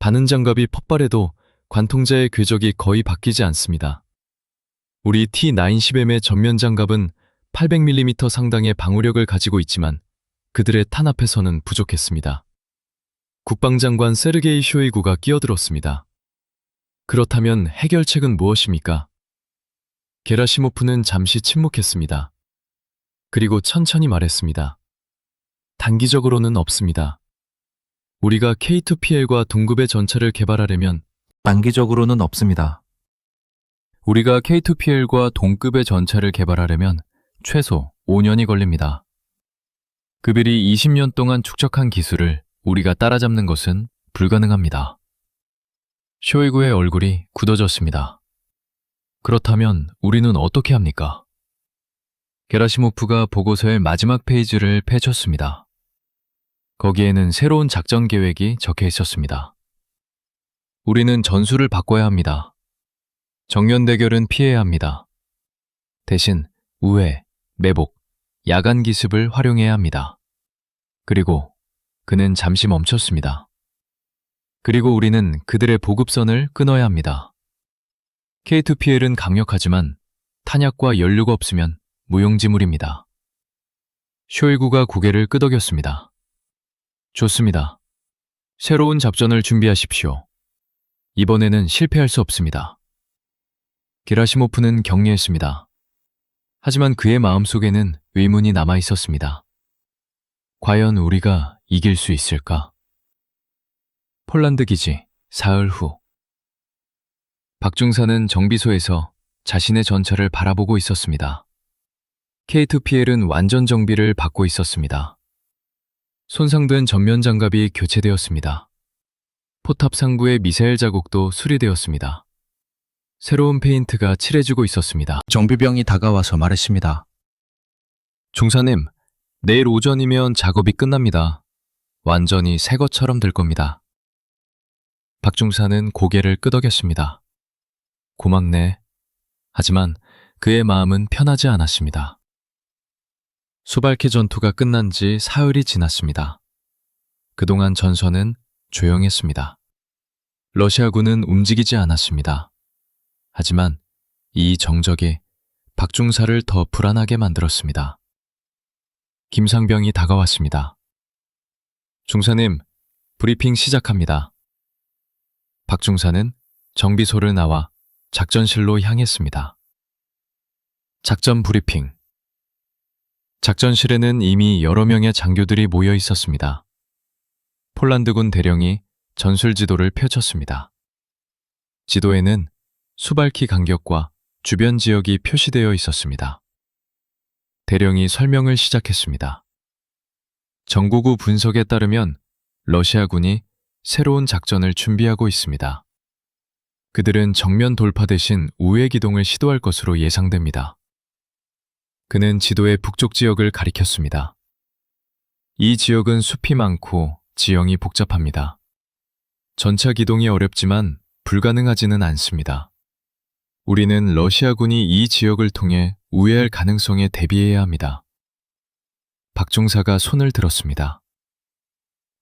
반응 장갑이 폭발해도 관통자의 궤적이 거의 바뀌지 않습니다. 우리 T-90M의 전면 장갑은 800mm 상당의 방호력을 가지고 있지만 그들의 탄 앞에서는 부족했습니다. 국방장관 세르게이 쇼이구가 끼어들었습니다. 그렇다면 해결책은 무엇입니까? 게라시모프는 잠시 침묵했습니다. 그리고 천천히 말했습니다. 단기적으로는 없습니다. 우리가 K2PL과 동급의 전차를 개발하려면
단기적으로는 없습니다.
우리가 K2PL과 동급의 전차를 개발하려면 최소 5년이 걸립니다. 그들이 20년 동안 축적한 기술을 우리가 따라잡는 것은 불가능합니다. 쇼이구의 얼굴이 굳어졌습니다. 그렇다면 우리는 어떻게 합니까? 게라시모프가 보고서의 마지막 페이지를 펼쳤습니다. 거기에는 새로운 작전 계획이 적혀 있었습니다. 우리는 전술을 바꿔야 합니다. 정면 대결은 피해야 합니다. 대신 우회, 매복, 야간 기습을 활용해야 합니다. 그리고 그는 잠시 멈췄습니다. 그리고 우리는 그들의 보급선을 끊어야 합니다. K2PL은 강력하지만 탄약과 연료가 없으면 무용지물입니다. 쇼이구가 고개를 끄덕였습니다. 좋습니다. 새로운 작전을 준비하십시오. 이번에는 실패할 수 없습니다. 게라시모프는 격려했습니다. 하지만 그의 마음속에는 의문이 남아 있었습니다. 과연 우리가 이길 수 있을까? 폴란드 기지, 사흘 후. 박중사는 정비소에서 자신의 전차를 바라보고 있었습니다. K2PL은 완전 정비를 받고 있었습니다. 손상된 전면 장갑이 교체되었습니다. 포탑 상부의 미사일 자국도 수리되었습니다. 새로운 페인트가 칠해지고 있었습니다.
정비병이 다가와서 말했습니다.
중사님, 내일 오전이면 작업이 끝납니다. 완전히 새 것처럼 될 겁니다. 박중사는 고개를 끄덕였습니다. 고맙네. 하지만 그의 마음은 편하지 않았습니다. 수발키 전투가 끝난 지 사흘이 지났습니다. 그동안 전선은 조용했습니다. 러시아군은 움직이지 않았습니다. 하지만 이 정적이 박중사를 더 불안하게 만들었습니다. 김상병이 다가왔습니다. 중사님, 브리핑 시작합니다. 박중사는 정비소를 나와 작전실로 향했습니다. 작전 브리핑. 작전실에는 이미 여러 명의 장교들이 모여 있었습니다. 폴란드군 대령이 전술 지도를 펼쳤습니다. 지도에는 수발키 간격과 주변 지역이 표시되어 있었습니다. 대령이 설명을 시작했습니다. 정구구 분석에 따르면 러시아군이 새로운 작전을 준비하고 있습니다. 그들은 정면 돌파 대신 우회 기동을 시도할 것으로 예상됩니다. 그는 지도의 북쪽 지역을 가리켰습니다. 이 지역은 숲이 많고 지형이 복잡합니다. 전차 기동이 어렵지만 불가능하지는 않습니다. 우리는 러시아군이 이 지역을 통해 우회할 가능성에 대비해야 합니다. 박중사가 손을 들었습니다.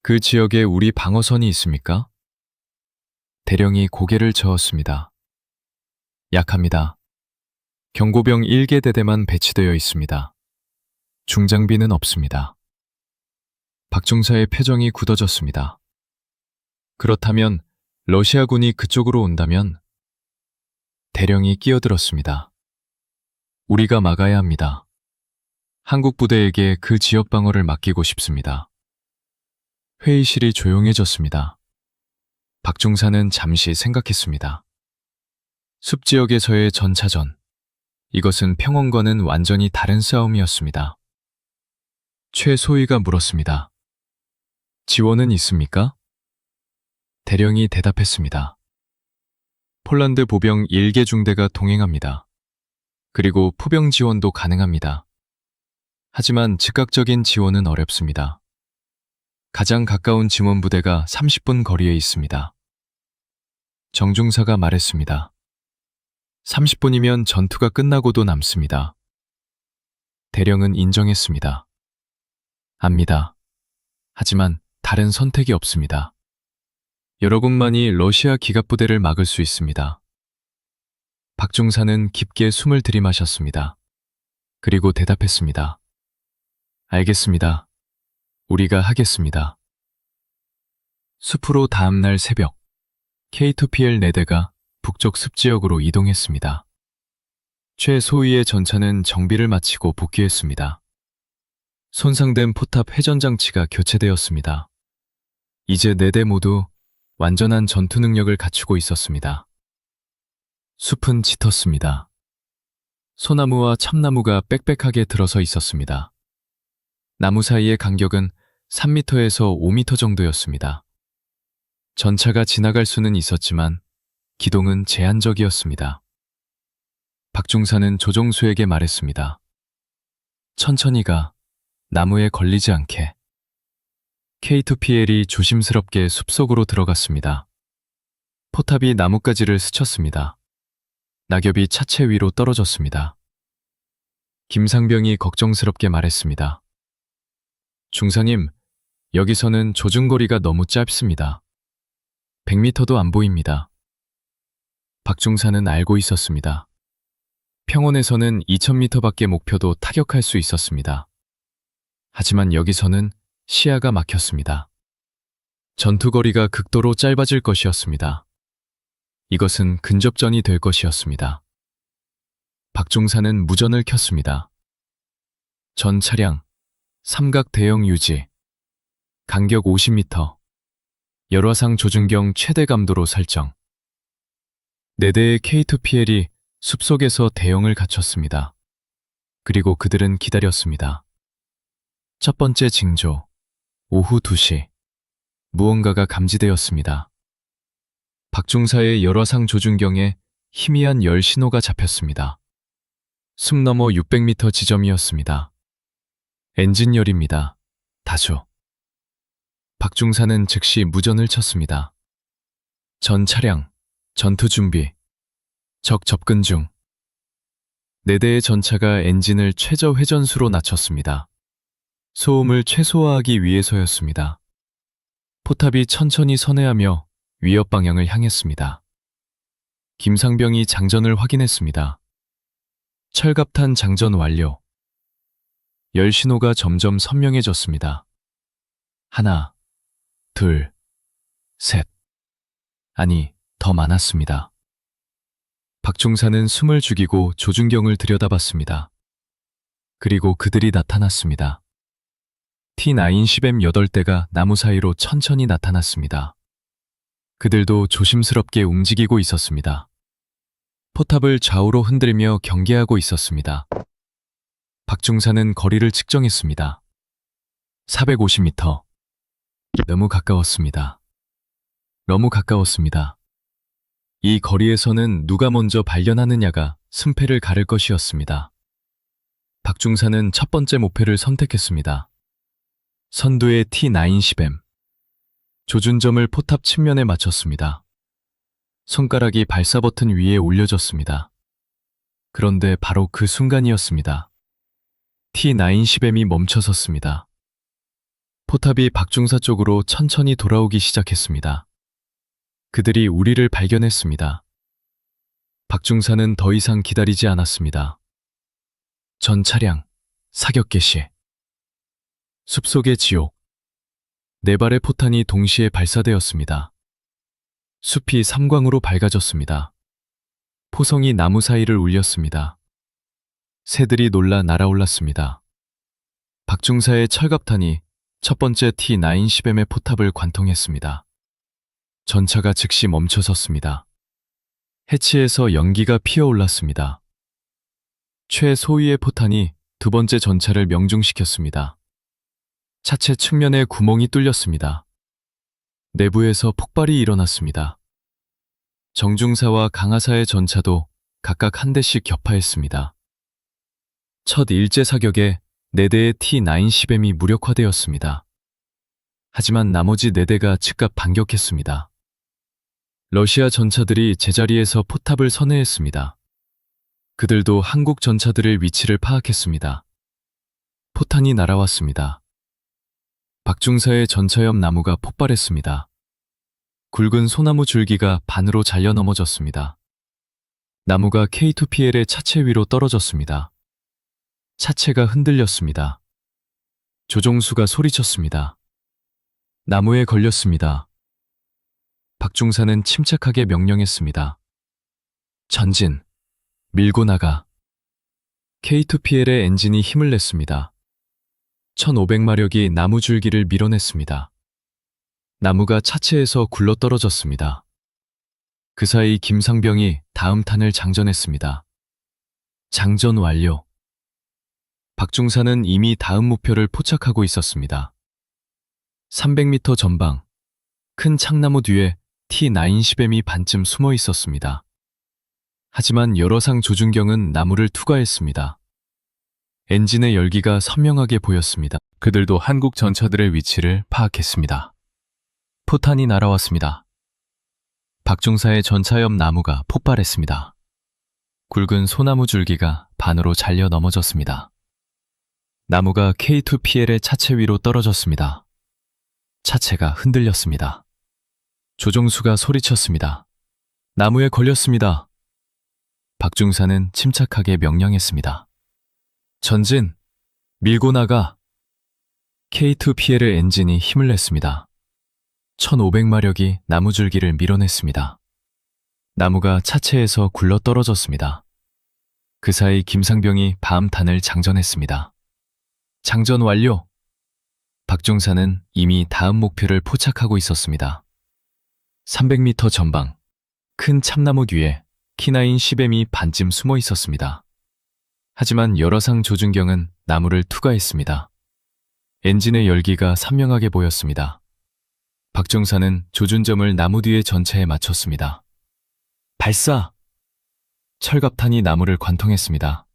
그 지역에 우리 방어선이 있습니까? 대령이 고개를 저었습니다. 약합니다. 경고병 1개 대대만 배치되어 있습니다. 중장비는 없습니다. 박중사의 표정이 굳어졌습니다. 그렇다면 러시아군이 그쪽으로 온다면? 대령이 끼어들었습니다. 우리가 막아야 합니다. 한국 부대에게 그 지역 방어를 맡기고 싶습니다. 회의실이 조용해졌습니다. 박중사는 잠시 생각했습니다. 숲지역에서의 전차전. 이것은 평원과는 완전히 다른 싸움이었습니다. 최소위가 물었습니다. 지원은 있습니까? 대령이 대답했습니다. 폴란드 보병 1개 중대가 동행합니다. 그리고 포병 지원도 가능합니다. 하지만 즉각적인 지원은 어렵습니다. 가장 가까운 지원 부대가 30분 거리에 있습니다. 정중사가 말했습니다. 30분이면 전투가 끝나고도 남습니다. 대령은 인정했습니다. 압니다. 하지만 다른 선택이 없습니다. 여러분만이 러시아 기갑부대를 막을 수 있습니다. 박중사는 깊게 숨을 들이마셨습니다. 그리고 대답했습니다. 알겠습니다. 우리가 하겠습니다. 숲으로 다음날 새벽, K2PL 4대가 북쪽 습지역으로 이동했습니다. 최소위의 전차는 정비를 마치고 복귀했습니다. 손상된 포탑 회전장치가 교체되었습니다. 이제 4대 모두 완전한 전투 능력을 갖추고 있었습니다. 숲은 짙었습니다. 소나무와 참나무가 빽빽하게 들어서 있었습니다. 나무 사이의 간격은 3m에서 5m 정도였습니다. 전차가 지나갈 수는 있었지만 기동은 제한적이었습니다. 박중사는 조종수에게 말했습니다. 천천히 가, 나무에 걸리지 않게. K2PL이 조심스럽게 숲속으로 들어갔습니다. 포탑이 나뭇가지를 스쳤습니다. 낙엽이 차체 위로 떨어졌습니다. 김상병이 걱정스럽게 말했습니다. 중사님, 여기서는 조준거리가 너무 짧습니다. 100m도 안 보입니다. 박중사는 알고 있었습니다. 평원에서는 2000m밖에 목표도 타격할 수 있었습니다. 하지만 여기서는 시야가 막혔습니다. 전투거리가 극도로 짧아질 것이었습니다. 이것은 근접전이 될 것이었습니다. 박중사는 무전을 켰습니다. 전 차량, 삼각 대형 유지, 간격 50m, 열화상 조준경 최대 감도로 설정. 4대의 K2PL이 숲속에서 대형을 갖췄습니다. 그리고 그들은 기다렸습니다. 첫 번째 징조, 오후 2시. 무언가가 감지되었습니다. 박중사의 열화상 조준경에 희미한 열 신호가 잡혔습니다. 숲 너머 600m 지점이었습니다. 엔진 열입니다. 다수. 박중사는 즉시 무전을 쳤습니다. 전 차량, 전투 준비. 적 접근 중. 4대의 전차가 엔진을 최저 회전수로 낮췄습니다. 소음을 최소화하기 위해서였습니다. 포탑이 천천히 선회하며 위협 방향을 향했습니다. 김상병이 장전을 확인했습니다. 철갑탄 장전 완료. 열 신호가 점점 선명해졌습니다. 하나, 둘, 셋. 아니, 더 많았습니다. 박중사는 숨을 죽이고 조준경을 들여다봤습니다. 그리고 그들이 나타났습니다. T910M 8대가 나무 사이로 천천히 나타났습니다. 그들도 조심스럽게 움직이고 있었습니다. 포탑을 좌우로 흔들며 경계하고 있었습니다. 박중사는 거리를 측정했습니다. 450m. 너무 가까웠습니다. 너무 가까웠습니다. 이 거리에서는 누가 먼저 발견하느냐가 승패를 가를 것이었습니다. 박중사는 첫 번째 목표를 선택했습니다. 선두의 T910M. 조준점을 포탑 측면에 맞췄습니다. 손가락이 발사 버튼 위에 올려졌습니다. 그런데 바로 그 순간이었습니다. T910M이 멈춰섰습니다. 포탑이 박중사 쪽으로 천천히 돌아오기 시작했습니다. 그들이 우리를 발견했습니다. 박중사는 더 이상 기다리지 않았습니다. 전 차량, 사격 개시. 숲속의 지옥. 4발의 포탄이 동시에 발사되었습니다. 숲이 삼광으로 밝아졌습니다. 포성이 나무 사이를 울렸습니다. 새들이 놀라 날아올랐습니다. 박중사의 철갑탄이 첫 번째 T910M의 포탑을 관통했습니다. 전차가 즉시 멈춰섰습니다. 해치에서 연기가 피어올랐습니다. 최소위의 포탄이 두 번째 전차를 명중시켰습니다. 차체 측면에 구멍이 뚫렸습니다. 내부에서 폭발이 일어났습니다. 정중사와 강하사의 전차도 각각 한 대씩 격파했습니다. 첫 일제 사격에 4대의 T910M이 무력화되었습니다. 하지만 나머지 4대가 즉각 반격했습니다. 러시아 전차들이 제자리에서 포탑을 선회했습니다. 그들도 한국 전차들의 위치를 파악했습니다. 포탄이 날아왔습니다. 박중사의 전차 옆 나무가 폭발했습니다. 굵은 소나무 줄기가 반으로 잘려 넘어졌습니다. 나무가 K2PL의 차체 위로 떨어졌습니다. 차체가 흔들렸습니다. 조종수가 소리쳤습니다. 나무에 걸렸습니다. 박중사는 침착하게 명령했습니다. 전진, 밀고 나가. K2PL의 엔진이 힘을 냈습니다. 1500마력이 나무 줄기를 밀어냈습니다. 나무가 차체에서 굴러떨어졌습니다. 그 사이 김상병이 다음 탄을 장전했습니다. 장전 완료. 박중사는 이미 다음 목표를 포착하고 있었습니다. 300m 전방, 큰 창나무 뒤에 T910M이 반쯤 숨어 있었습니다. 하지만 열화상 조준경은 나무를 투과했습니다. 엔진의 열기가 선명하게 보였습니다. 그들도 한국 전차들의 위치를 파악했습니다. 포탄이 날아왔습니다. 박중사의 전차 옆 나무가 폭발했습니다. 굵은 소나무 줄기가 반으로 잘려 넘어졌습니다. 나무가 K2PL의 차체 위로 떨어졌습니다. 차체가 흔들렸습니다. 조종수가 소리쳤습니다. 나무에 걸렸습니다. 박중사는 침착하게 명령했습니다. 전진, 밀고 나가.
K2PL 엔진이 힘을 냈습니다. 1500마력이 나무줄기를 밀어냈습니다. 나무가 차체에서 굴러 떨어졌습니다. 그 사이 김상병이 바음탄을 장전했습니다. 장전 완료! 박중사는 이미 다음 목표를 포착하고 있었습니다. 300m 전방, 큰 참나무 뒤에 K9 10M이 반쯤 숨어 있었습니다. 하지만 열화상 조준경은 나무를 투과했습니다. 엔진의 열기가 선명하게 보였습니다. 박중사는 조준점을 나무 뒤의 전차에 맞췄습니다. 발사! 철갑탄이 나무를 관통했습니다.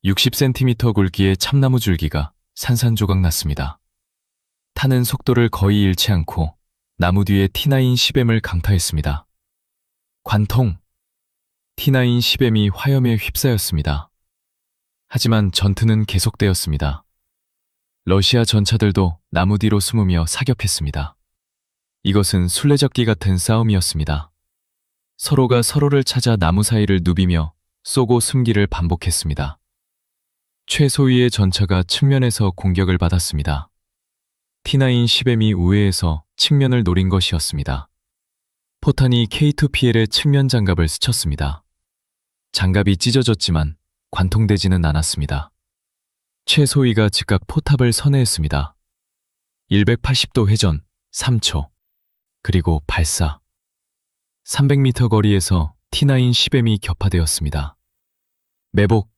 60cm 굵기의 참나무 줄기가 산산조각 났습니다. 탄은 속도를 거의 잃지 않고 나무 뒤에 T9 10M을 강타했습니다. 관통! T9 10M이 화염에 휩싸였습니다. 하지만 전투는 계속되었습니다. 러시아 전차들도 나무 뒤로 숨으며 사격했습니다. 이것은 술래잡기 같은 싸움이었습니다. 서로가 서로를 찾아 나무 사이를 누비며 쏘고 숨기를 반복했습니다. 최소위의 전차가 측면에서 공격을 받았습니다. T9 10M이 우회에서 측면을 노린 것이었습니다. 포탄이 K2PL의 측면 장갑을 스쳤습니다. 장갑이 찢어졌지만 관통되지는 않았습니다. 최소위가 즉각 포탑을 선회했습니다. 180도 회전, 3초, 그리고 발사. 300m 거리에서 T9 10M이 격파되었습니다. 매복.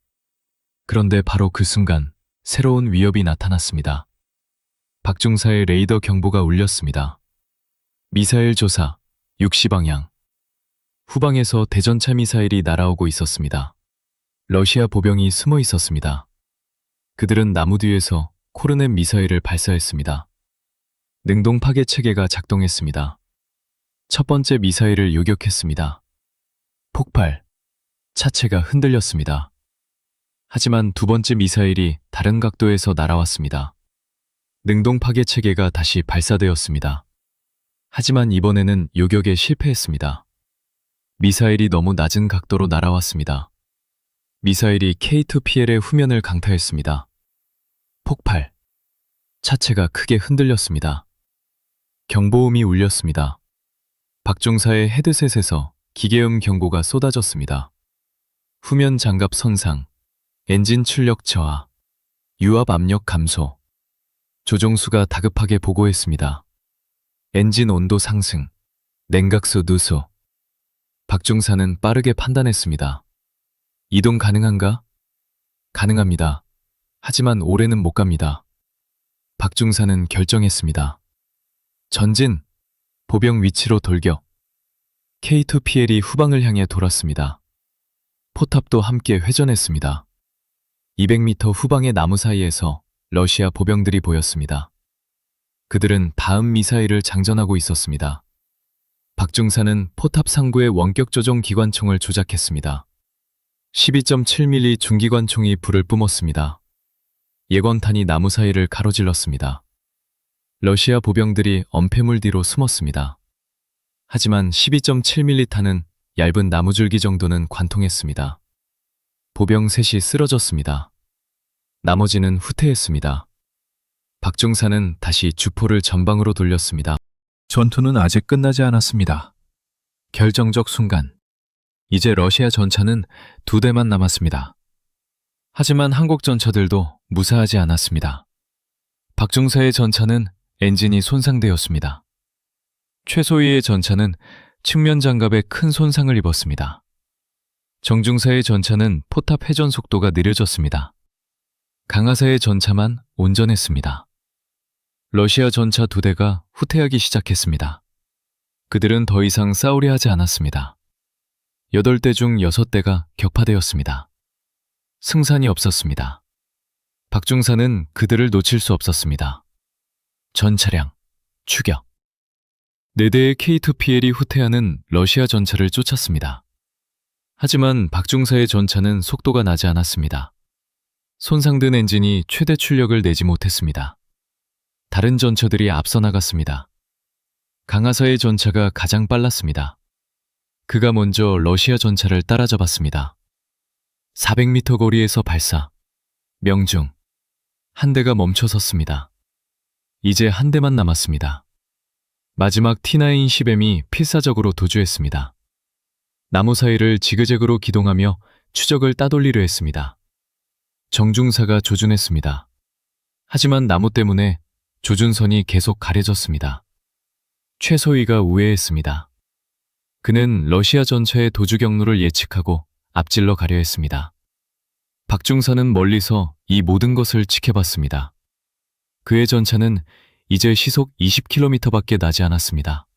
그런데 바로 그 순간 새로운 위협이 나타났습니다. 박중사의 레이더 경보가 울렸습니다. 미사일 조사, 6시방향. 후방에서 대전차 미사일이 날아오고 있었습니다. 러시아 보병이 숨어 있었습니다. 그들은 나무 뒤에서 코르넷 미사일을 발사했습니다. 능동 파괴 체계가 작동했습니다. 첫 번째 미사일을 요격했습니다. 폭발. 차체가 흔들렸습니다. 하지만 두 번째 미사일이 다른 각도에서 날아왔습니다. 능동 파괴 체계가 다시 발사되었습니다. 하지만 이번에는 요격에 실패했습니다. 미사일이 너무 낮은 각도로 날아왔습니다. 미사일이 K2PL의 후면을 강타했습니다. 폭발. 차체가 크게 흔들렸습니다. 경보음이 울렸습니다. 박중사의 헤드셋에서 기계음 경고가 쏟아졌습니다. 후면 장갑 손상, 엔진 출력 저하, 유압 압력 감소. 조종수가 다급하게 보고했습니다. 엔진 온도 상승, 냉각수 누수. 박중사는 빠르게 판단했습니다. 이동 가능한가? 가능합니다. 하지만 올해는 못 갑니다. 박중사는 결정했습니다. 전진! 보병 위치로 돌격. K2PL이 후방을 향해 돌았습니다. 포탑도 함께 회전했습니다. 200m 후방의 나무 사이에서 러시아 보병들이 보였습니다. 그들은 다음 미사일을 장전하고 있었습니다. 박중사는 포탑 상부의 원격 조종 기관총을 조작했습니다. 12.7mm 중기관총이 불을 뿜었습니다. 예권탄이 나무 사이를 가로질렀습니다. 러시아 보병들이 엄폐물 뒤로 숨었습니다. 하지만 12.7mm 탄은 얇은 나무줄기 정도는 관통했습니다. 보병 셋이 쓰러졌습니다. 나머지는 후퇴했습니다. 박중사는 다시 주포를 전방으로 돌렸습니다.
전투는 아직 끝나지 않았습니다. 결정적 순간, 이제 러시아 전차는 2대만 남았습니다. 하지만 한국 전차들도 무사하지 않았습니다. 박중사의 전차는 엔진이 손상되었습니다. 최소위의 전차는 측면 장갑에 큰 손상을 입었습니다. 정중사의 전차는 포탑 회전 속도가 느려졌습니다. 강하사의 전차만 온전했습니다. 러시아 전차 2대가 후퇴하기 시작했습니다. 그들은 더 이상 싸우려 하지 않았습니다. 8대 중 6대가 격파되었습니다. 승산이 없었습니다. 박중사는 그들을 놓칠 수 없었습니다. 전차량, 추격. 4대의 K2PL이 후퇴하는 러시아 전차를 쫓았습니다. 하지만 박중사의 전차는 속도가 나지 않았습니다. 손상된 엔진이 최대 출력을 내지 못했습니다. 다른 전차들이 앞서 나갔습니다. 강하사의 전차가 가장 빨랐습니다. 그가 먼저 러시아 전차를 따라잡았습니다. 400m 거리에서 발사. 명중. 한 대가 멈춰섰습니다.
이제 한 대만 남았습니다. 마지막 T9 10M이 필사적으로 도주했습니다. 나무 사이를 지그재그로 기동하며 추적을 따돌리려 했습니다. 정중사가 조준했습니다. 하지만 나무 때문에 조준선이 계속 가려졌습니다. 최소위가 우회했습니다. 그는 러시아 전차의 도주 경로를 예측하고 앞질러 가려 했습니다. 박중사는 멀리서 이 모든 것을 지켜봤습니다. 그의 전차는 이제 시속 20km밖에 나지 않았습니다.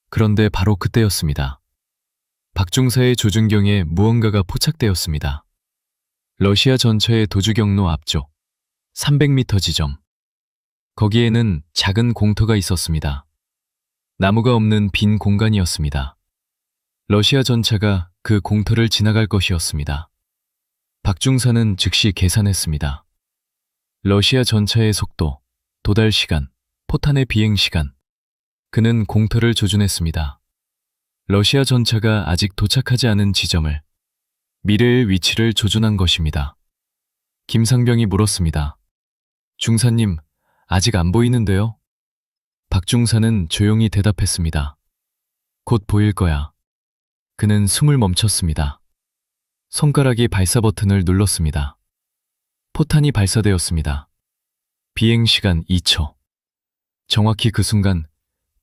그런데 바로 그때였습니다. 박중사의 조준경에 무언가가 포착되었습니다. 러시아 전차의 도주 경로 앞쪽 300m 지점. 거기에는 작은 공터가 있었습니다. 나무가 없는 빈 공간이었습니다. 러시아 전차가 그 공터를 지나갈 것이었습니다. 박중사는 즉시 계산했습니다. 러시아 전차의 속도, 도달 시간, 포탄의 비행 시간. 그는 공터를 조준했습니다. 러시아 전차가 아직 도착하지 않은 지점을, 미래의 위치를 조준한 것입니다. 김상병이 물었습니다. 중사님, 아직 안 보이는데요? 박중사는 조용히 대답했습니다. 곧 보일 거야. 그는 숨을 멈췄습니다. 손가락이 발사 버튼을 눌렀습니다. 포탄이 발사되었습니다. 비행 시간 2초. 정확히 그 순간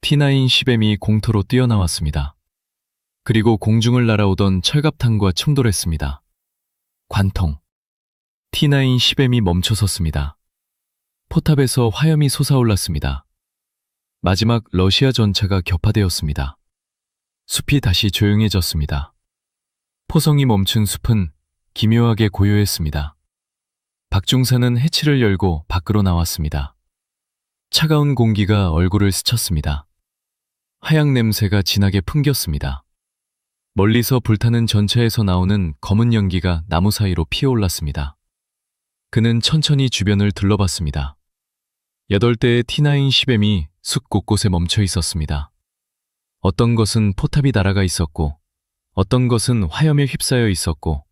T9 10M이 공터로 뛰어나왔습니다. 그리고 공중을 날아오던 철갑탄과 충돌했습니다. 관통. T9 10M이 멈춰섰습니다. 포탑에서 화염이 솟아올랐습니다. 마지막 러시아 전차가 격파되었습니다. 숲이 다시 조용해졌습니다. 포성이 멈춘 숲은 기묘하게 고요했습니다. 박중사는 해치를 열고 밖으로 나왔습니다. 차가운 공기가 얼굴을 스쳤습니다. 하양 냄새가 진하게 풍겼습니다. 멀리서 불타는 전차에서 나오는 검은 연기가 나무 사이로 피어올랐습니다. 그는 천천히 주변을 둘러봤습니다. 8대의 T9 10M이 숲 곳곳에 멈춰 있었습니다. 어떤 것은 포탑이 날아가 있었고, 어떤 것은 화염에 휩싸여 있었고,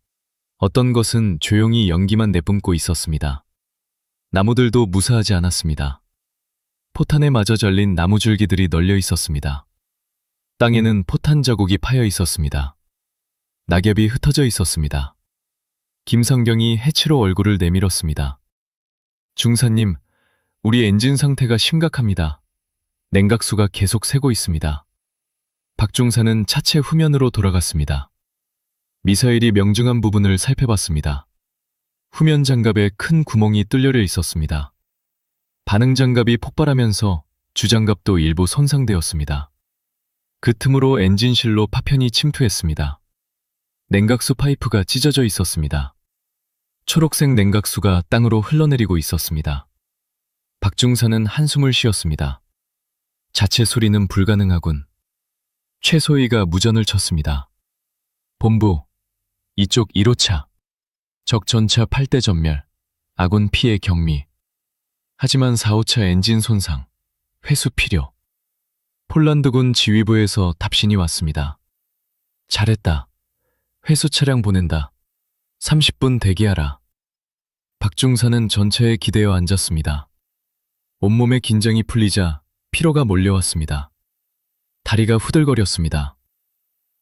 어떤 것은 조용히 연기만 내뿜고 있었습니다. 나무들도 무사하지 않았습니다. 포탄에 마저 잘린 나무 줄기들이 널려 있었습니다. 땅에는 포탄 자국이 파여 있었습니다. 낙엽이 흩어져 있었습니다. 김상경이 해치로 얼굴을 내밀었습니다. 중사님, 우리 엔진 상태가 심각합니다. 냉각수가 계속 새고 있습니다. 박중사는 차체 후면으로 돌아갔습니다. 미사일이 명중한 부분을 살펴봤습니다. 후면 장갑에 큰 구멍이 뚫려 있었습니다. 반응 장갑이 폭발하면서 주장갑도 일부 손상되었습니다. 그 틈으로 엔진실로 파편이 침투했습니다. 냉각수 파이프가 찢어져 있었습니다. 초록색 냉각수가 땅으로 흘러내리고 있었습니다. 박중사는 한숨을 쉬었습니다. 자체 수리는 불가능하군. 최소희가 무전을 쳤습니다. 본부, 이쪽 1호차. 적 전차 8대 전멸, 아군 피해 경미. 하지만 4호차 엔진 손상, 회수 필요. 폴란드군 지휘부에서 답신이 왔습니다. 잘했다. 회수 차량 보낸다. 30분 대기하라. 박중사는 전차에 기대어 앉았습니다. 온몸의 긴장이 풀리자 피로가 몰려왔습니다. 다리가 후들거렸습니다.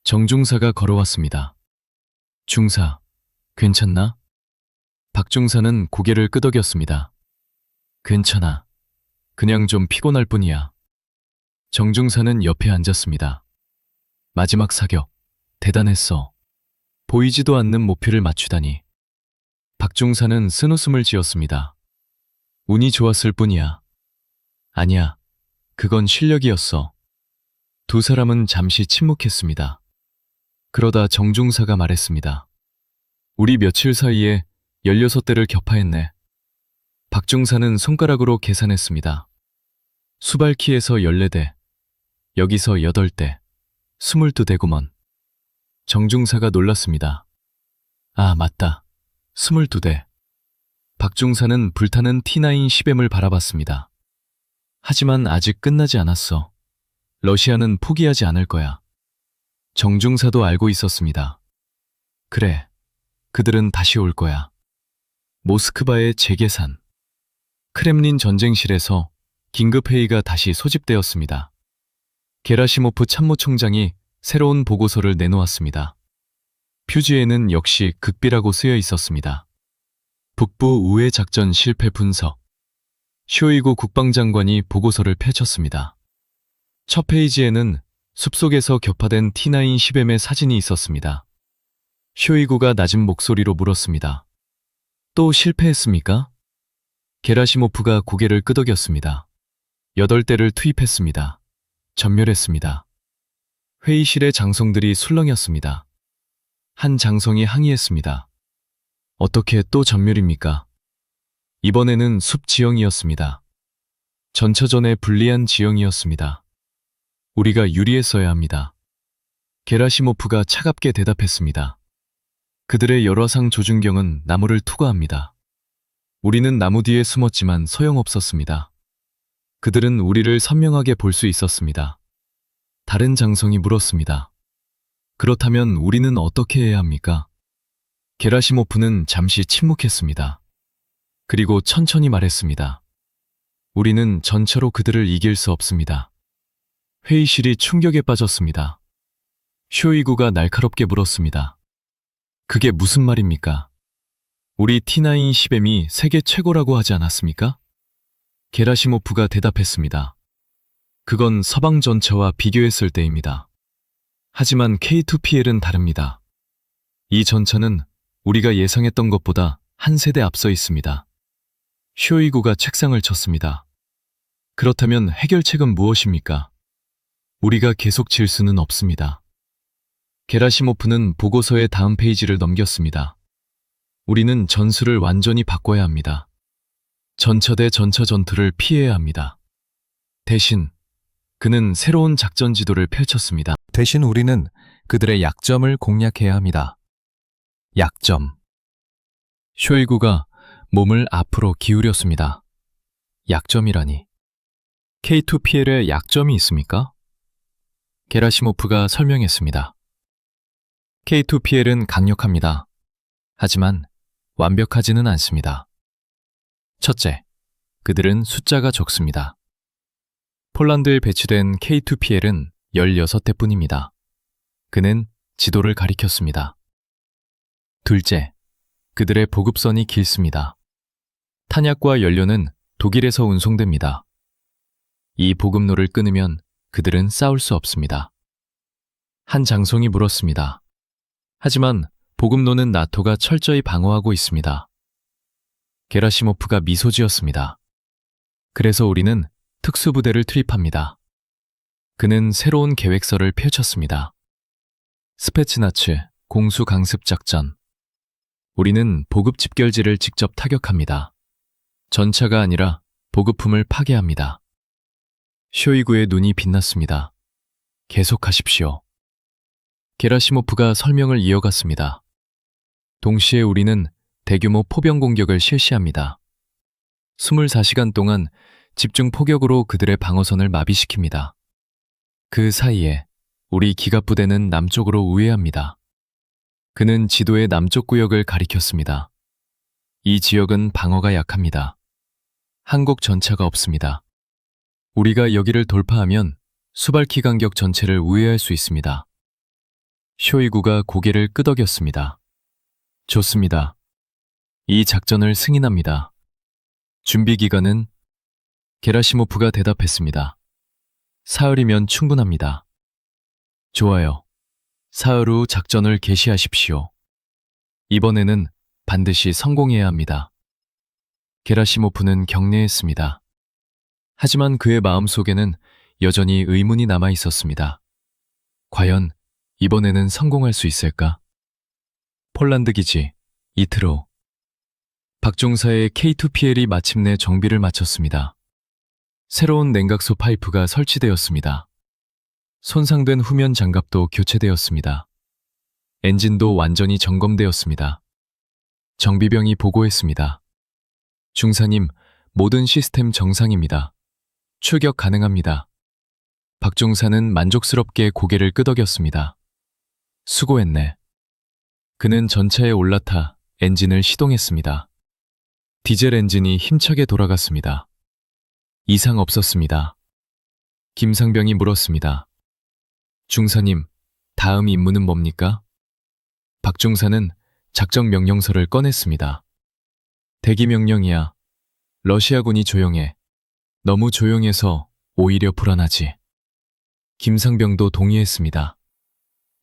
정중사가 걸어왔습니다. 중사, 괜찮나? 박중사는 고개를 끄덕였습니다. 괜찮아. 그냥 좀 피곤할 뿐이야. 정중사는 옆에 앉았습니다. 마지막 사격, 대단했어. 보이지도 않는 목표를 맞추다니. 박중사는 쓴웃음을 지었습니다. 운이 좋았을 뿐이야. 아니야, 그건 실력이었어. 두 사람은 잠시 침묵했습니다. 그러다 정중사가 말했습니다. 우리 며칠 사이에 16대를 격파했네. 박중사는 손가락으로 계산했습니다. 수발키에서 14대, 여기서 8대, 22대구먼. 정중사가 놀랐습니다. 아, 맞다. 22대. 박중사는 불타는 T9 10M을 바라봤습니다. 하지만 아직 끝나지 않았어. 러시아는 포기하지 않을 거야. 정중사도 알고 있었습니다. 그래, 그들은 다시 올 거야. 모스크바의 재계산. 크렘린 전쟁실에서
긴급회의가 다시 소집되었습니다. 게라시모프 참모총장이 새로운 보고서를 내놓았습니다. 표지에는 역시 극비라고 쓰여 있었습니다. 북부 우회 작전 실패 분석. 쇼이구 국방장관이 보고서를 펼쳤습니다. 첫 페이지에는 숲속에서 격파된 T9 10M의 사진이 있었습니다. 쇼이구가 낮은 목소리로 물었습니다. 또 실패했습니까? 게라시모프가 고개를 끄덕였습니다. 8대를 투입했습니다. 전멸했습니다. 회의실의 장성들이 술렁였습니다. 한 장성이 항의했습니다. 어떻게 또 전멸입니까? 이번에는 숲 지형이었습니다. 전차전의 불리한 지형이었습니다. 우리가 유리했어야 합니다. 게라시모프가 차갑게 대답했습니다. 그들의 열화상 조준경은 나무를 투과합니다. 우리는 나무 뒤에 숨었지만 소용없었습니다. 그들은 우리를 선명하게 볼 수 있었습니다. 다른 장성이 물었습니다. 그렇다면 우리는 어떻게 해야 합니까? 게라시모프는 잠시 침묵했습니다. 그리고 천천히 말했습니다. 우리는 전차로 그들을 이길 수 없습니다. 회의실이 충격에 빠졌습니다. 쇼이구가 날카롭게 물었습니다. 그게 무슨 말입니까? 우리 T9 10M이 세계 최고라고 하지 않았습니까? 게라시모프가 대답했습니다. 그건 서방 전차와 비교했을 때입니다. 하지만 K2PL은 다릅니다. 이 전차는 우리가 예상했던 것보다 한 세대 앞서 있습니다. 쇼이구가 책상을 쳤습니다. 그렇다면 해결책은 무엇입니까? 우리가 계속 질 수는 없습니다. 게라시모프는 보고서의 다음 페이지를 넘겼습니다. 우리는 전술을 완전히 바꿔야 합니다. 전차 대 전차 전투를 피해야 합니다. 대신 그는 새로운 작전 지도를 펼쳤습니다.
대신 우리는 그들의 약점을 공략해야 합니다. 약점. 쇼이구가 몸을 앞으로 기울였습니다. 약점이라니. K2PL에 약점이 있습니까? 게라시모프가 설명했습니다. K2PL은 강력합니다. 하지만 완벽하지는 않습니다. 첫째, 그들은 숫자가 적습니다. 폴란드에 배치된 K2PL은 16대뿐입니다. 그는 지도를 가리켰습니다. 둘째, 그들의 보급선이 길습니다. 탄약과 연료는 독일에서 운송됩니다. 이 보급로를 끊으면 그들은 싸울 수 없습니다. 한 장성이 물었습니다. 하지만 보급로는 나토가 철저히 방어하고 있습니다. 게라시모프가 미소 지었습니다. 그래서 우리는 특수부대를 투입합니다. 그는 새로운 계획서를 펼쳤습니다. 스페츠나츠 공수강습작전. 우리는 보급 집결지를 직접 타격합니다. 전차가 아니라 보급품을 파괴합니다. 쇼이구의 눈이 빛났습니다. 계속하십시오. 게라시모프가 설명을 이어갔습니다. 동시에 우리는 대규모 포병 공격을 실시합니다. 24시간 동안 집중 포격으로 그들의 방어선을 마비시킵니다. 그 사이에 우리 기갑부대는 남쪽으로 우회합니다. 그는 지도의 남쪽 구역을 가리켰습니다. 이 지역은 방어가 약합니다. 한국 전차가 없습니다. 우리가 여기를 돌파하면 수발키 간격 전체를 우회할 수 있습니다. 쇼이구가 고개를 끄덕였습니다. 좋습니다. 이 작전을 승인합니다. 준비 기간은? 게라시모프가 대답했습니다. 사흘이면 충분합니다. 좋아요. 사흘 후 작전을 개시하십시오. 이번에는 반드시 성공해야 합니다. 게라시모프는 격려했습니다. 하지만 그의 마음속에는 여전히 의문이 남아 있었습니다. 과연 이번에는 성공할 수 있을까? 폴란드 기지, 이틀 후. 박종사의 K2PL이 마침내 정비를 마쳤습니다. 새로운 냉각소 파이프가 설치되었습니다. 손상된 후면 장갑도 교체되었습니다. 엔진도 완전히 점검되었습니다. 정비병이 보고했습니다. 중사님, 모든 시스템 정상입니다. 출격 가능합니다. 박종사는 만족스럽게 고개를 끄덕였습니다. 수고했네. 그는 전차에 올라타 엔진을 시동했습니다. 디젤 엔진이 힘차게 돌아갔습니다.
이상 없었습니다. 김상병이 물었습니다. 중사님, 다음 임무는 뭡니까? 박중사는 작전 명령서를 꺼냈습니다. 대기 명령이야. 러시아군이 조용해. 너무 조용해서 오히려 불안하지. 김상병도 동의했습니다.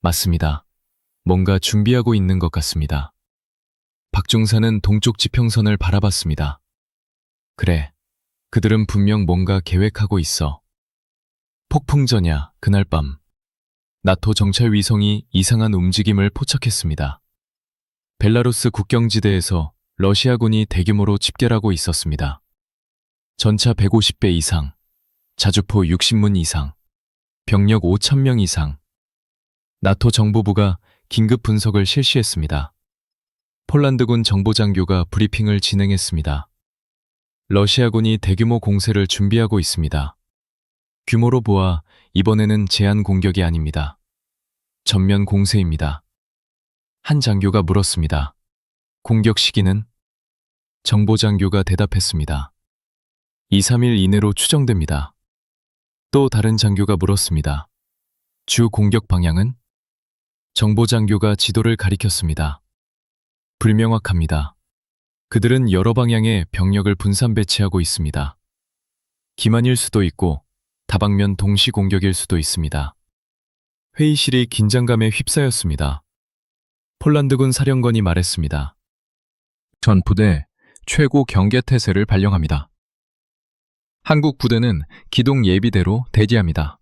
맞습니다. 뭔가 준비하고 있는 것 같습니다. 박중사는 동쪽 지평선을 바라봤습니다. 그래, 그들은 분명 뭔가 계획하고 있어. 폭풍전야, 그날 밤. 나토 정찰 위성이 이상한 움직임을 포착했습니다. 벨라루스 국경지대에서 러시아군이 대규모로 집결하고 있었습니다. 전차 150배 이상, 자주포 60문 이상, 병력 5,000명 이상. 나토 정보부가 긴급 분석을 실시했습니다. 폴란드군 정보장교가 브리핑을 진행했습니다. 러시아군이 대규모 공세를 준비하고 있습니다. 규모로 보아 이번에는 제한 공격이 아닙니다. 전면 공세입니다. 한 장교가 물었습니다. 공격 시기는? 정보장교가 대답했습니다. 2, 3일 이내로 추정됩니다. 또 다른 장교가 물었습니다. 주 공격 방향은? 정보장교가 지도를 가리켰습니다. 불명확합니다. 그들은 여러 방향에 병력을 분산 배치하고 있습니다. 기만일 수도 있고 다방면 동시 공격일 수도 있습니다. 회의실이 긴장감에 휩싸였습니다. 폴란드군 사령관이 말했습니다.
전 부대 최고 경계태세를 발령합니다. 한국 부대는 기동 예비대로 대기합니다.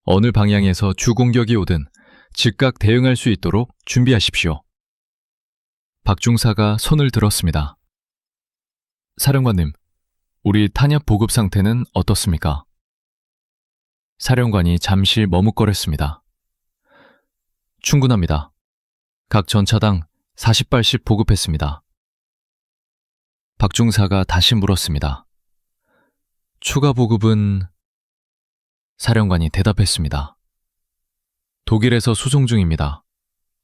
어느 방향에서 주공격이 오든 즉각 대응할 수 있도록 준비하십시오. 박중사가 손을 들었습니다. 사령관님, 우리 탄약 보급 상태는 어떻습니까? 사령관이 잠시 머뭇거렸습니다. 충분합니다. 각 전차당 40발씩 보급했습니다. 박중사가 다시 물었습니다. 추가 보급은? 사령관이 대답했습니다. 독일에서 수송 중입니다.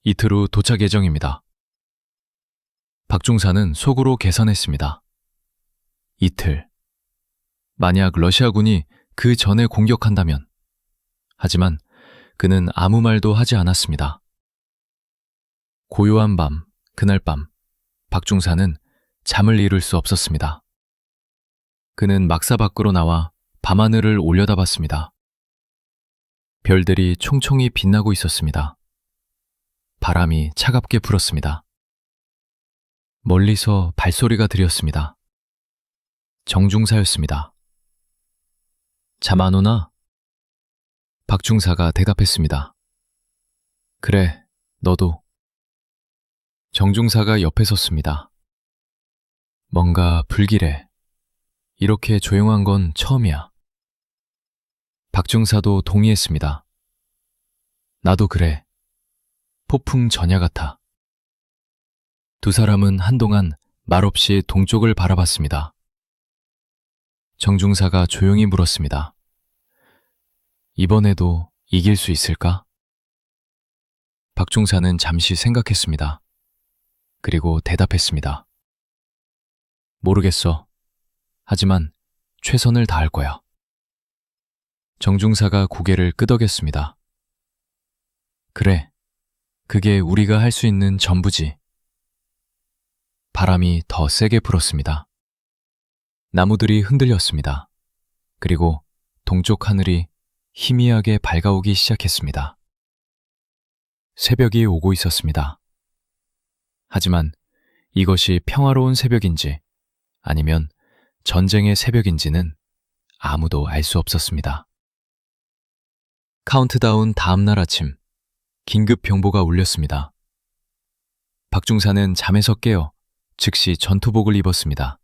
이틀 후 도착 예정입니다. 박중사는 속으로 계산했습니다. 이틀. 만약 러시아군이 그 전에 공격한다면. 하지만 그는 아무 말도 하지 않았습니다. 고요한 밤, 그날 밤, 박중사는 잠을 이룰 수 없었습니다. 그는 막사 밖으로 나와 밤하늘을 올려다봤습니다. 별들이 총총히 빛나고 있었습니다. 바람이 차갑게 불었습니다. 멀리서 발소리가 들렸습니다. 정중사였습니다. 잠 안 오나? 박중사가 대답했습니다. 그래, 너도. 정중사가 옆에 섰습니다. 뭔가 불길해. 이렇게 조용한 건 처음이야. 박중사도 동의했습니다. 나도 그래. 폭풍 전야 같아. 두 사람은 한동안 말없이 동쪽을 바라봤습니다. 정중사가 조용히 물었습니다. 이번에도 이길 수 있을까? 박중사는 잠시 생각했습니다. 그리고 대답했습니다. 모르겠어. 하지만 최선을 다할 거야. 정중사가 고개를 끄덕였습니다. 그래, 그게 우리가 할 수 있는 전부지. 바람이 더 세게 불었습니다. 나무들이 흔들렸습니다. 그리고 동쪽 하늘이 희미하게 밝아오기 시작했습니다. 새벽이 오고 있었습니다. 하지만 이것이 평화로운 새벽인지 아니면 전쟁의 새벽인지는 아무도 알 수 없었습니다. 카운트다운 다음 날 아침, 긴급 병보가 울렸습니다. 박중사는 잠에서 깨어 즉시 전투복을 입었습니다.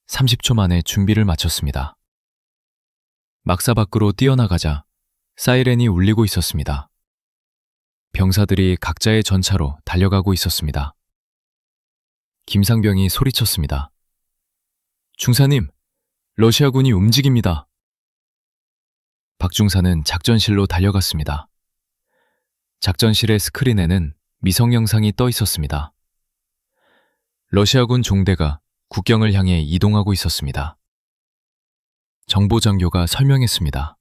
30초 만에 준비를 마쳤습니다. 막사 밖으로 뛰어나가자 사이렌이 울리고 있었습니다. 병사들이 각자의 전차로 달려가고 있었습니다. 김상병이 소리쳤습니다. 중사님, 러시아군이 움직입니다. 박중사는 작전실로 달려갔습니다. 작전실의 스크린에는 미성 영상이 떠 있었습니다. 러시아군 중대가 국경을 향해 이동하고 있었습니다.
정보장교가 설명했습니다.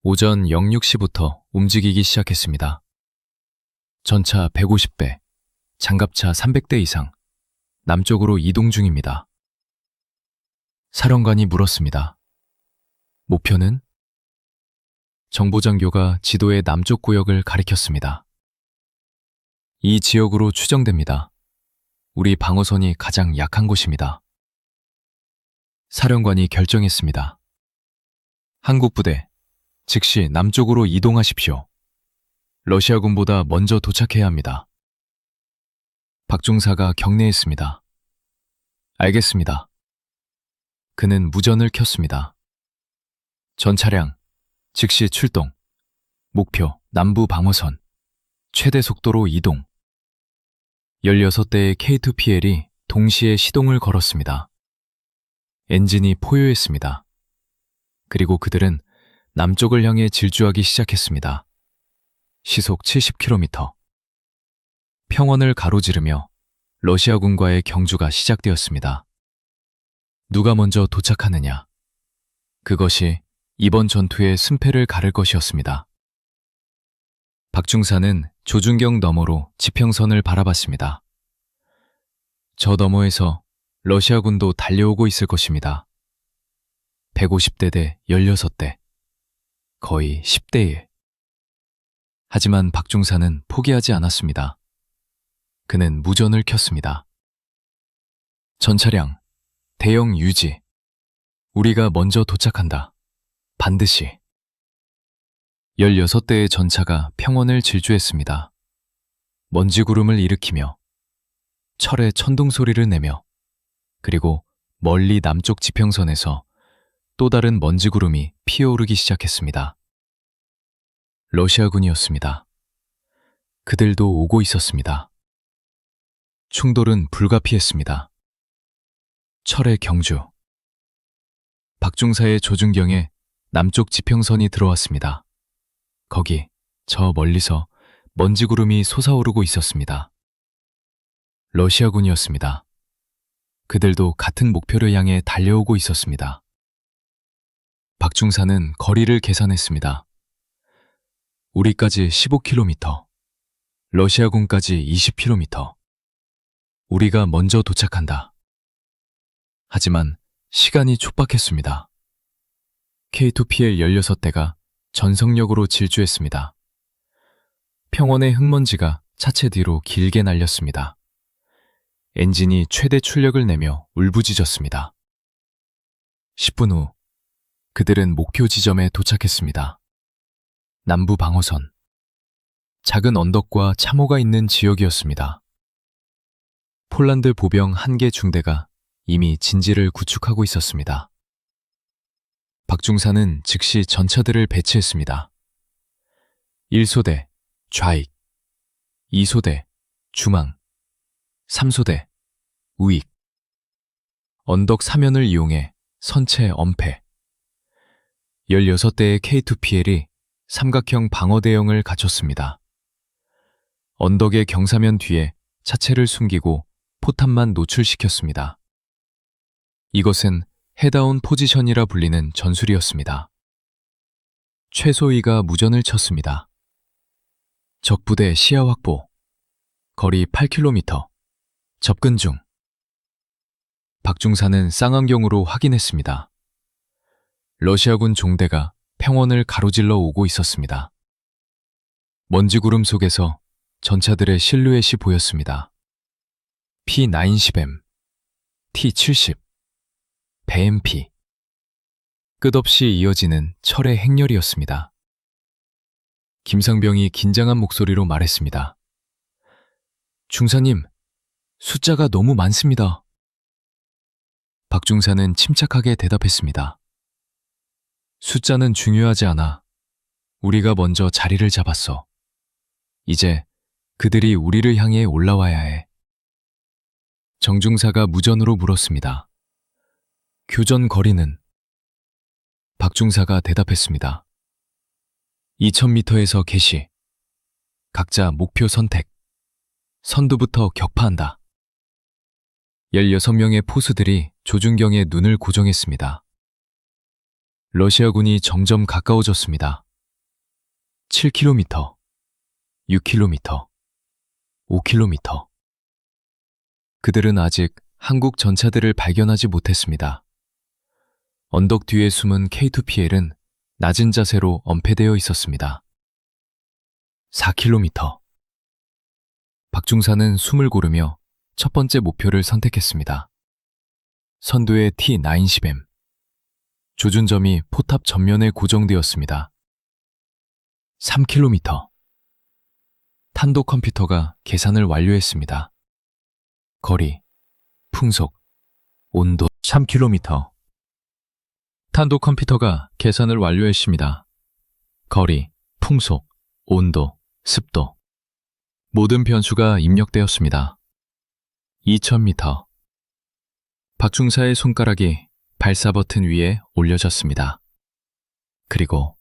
오전 06시부터 움직이기 시작했습니다. 전차 150배, 장갑차 300대 이상, 남쪽으로 이동 중입니다. 사령관이 물었습니다. 목표는? 정보장교가 지도의 남쪽 구역을 가리켰습니다. 이 지역으로 추정됩니다. 우리 방어선이 가장 약한 곳입니다. 사령관이 결정했습니다. 한국 부대, 즉시 남쪽으로 이동하십시오. 러시아군보다 먼저 도착해야 합니다. 박중사가 경례했습니다. 알겠습니다. 그는 무전을 켰습니다. 전 차량, 즉시 출동. 목표, 남부 방어선. 최대 속도로 이동. 16대의 K2PL이 동시에 시동을 걸었습니다. 엔진이 포효했습니다. 그리고 그들은 남쪽을 향해 질주하기 시작했습니다. 시속 70km. 평원을 가로지르며 러시아군과의 경주가 시작되었습니다. 누가 먼저 도착하느냐. 그것이 이번 전투의 승패를 가를 것이었습니다. 박중사는 조준경 너머로 지평선을 바라봤습니다. 저 너머에서 러시아군도 달려오고 있을 것입니다. 150대 대 16대, 거의 10대 1. 하지만 박중사는 포기하지 않았습니다. 그는 무전을 켰습니다. 전차량, 대형 유지. 우리가 먼저 도착한다. 반드시. 16대의 전차가 평원을 질주했습니다. 먼지 구름을 일으키며 철의 천둥 소리를 내며 그리고 멀리 남쪽 지평선에서 또 다른 먼지 구름이 피어오르기 시작했습니다. 러시아군이었습니다. 그들도 오고 있었습니다. 충돌은 불가피했습니다. 철의 경주. 박중사의 조준경에 남쪽 지평선이 들어왔습니다. 거기 저 멀리서 먼지 구름이 솟아오르고 있었습니다. 러시아군이었습니다. 그들도 같은 목표를 향해 달려오고 있었습니다. 박중사는 거리를 계산했습니다. 우리까지 15km, 러시아군까지 20km. 우리가 먼저 도착한다. 하지만 시간이 촉박했습니다. K2PL 16대가 전성력으로 질주했습니다. 평원의 흙먼지가 차체 뒤로 길게 날렸습니다. 엔진이 최대 출력을 내며 울부짖었습니다. 10분 후 그들은 목표 지점에 도착했습니다. 남부 방어선. 작은 언덕과 참호가 있는 지역이었습니다. 폴란드 보병 1개 중대가 이미 진지를 구축하고 있었습니다. 박중사는 즉시 전차들을 배치했습니다. 1소대 좌익, 2소대 중앙, 3소대 우익. 언덕 사면을 이용해 선체 엄폐. 16대의 K2PL이 삼각형 방어 대형을 갖췄습니다. 언덕의 경사면 뒤에 차체를 숨기고 포탄만 노출시켰습니다. 이것은 헤다운 포지션이라 불리는 전술이었습니다. 최소위가 무전을 쳤습니다. 적부대 시야 확보. 거리 8km. 접근 중. 박중사는 쌍안경으로 확인했습니다. 러시아군 종대가 평원을 가로질러 오고 있었습니다. 먼지 구름 속에서 전차들의 실루엣이 보였습니다. P90M, T70, BMP. 끝없이 이어지는 철의 행렬이었습니다. 김상병이 긴장한 목소리로 말했습니다. 중사님, 숫자가 너무 많습니다. 박중사는 침착하게 대답했습니다. 숫자는 중요하지 않아. 우리가 먼저 자리를 잡았어. 이제 그들이 우리를 향해 올라와야 해. 정중사가 무전으로 물었습니다. 교전 거리는? 박중사가 대답했습니다. 2000m에서 개시. 각자 목표 선택. 선두부터 격파한다. 16명의 포수들이 조준경의 눈을 고정했습니다. 러시아군이 점점 가까워졌습니다. 7km, 6km, 5km. 그들은 아직 한국 전차들을 발견하지 못했습니다. 언덕 뒤에 숨은 K2PL은 낮은 자세로 엄폐되어 있었습니다. 4km. 박중사는 숨을 고르며 첫 번째 목표를 선택했습니다. 선두의 T-90M. 조준점이 포탑 전면에 고정되었습니다. 3km. 탄도 컴퓨터가 계산을 완료했습니다. 거리, 풍속, 온도 3km. 탄도 컴퓨터가 계산을 완료했습니다. 거리, 풍속, 온도, 습도. 모든 변수가 입력되었습니다. 2000m. 박중사의 손가락이 발사 버튼 위에 올려졌습니다. 그리고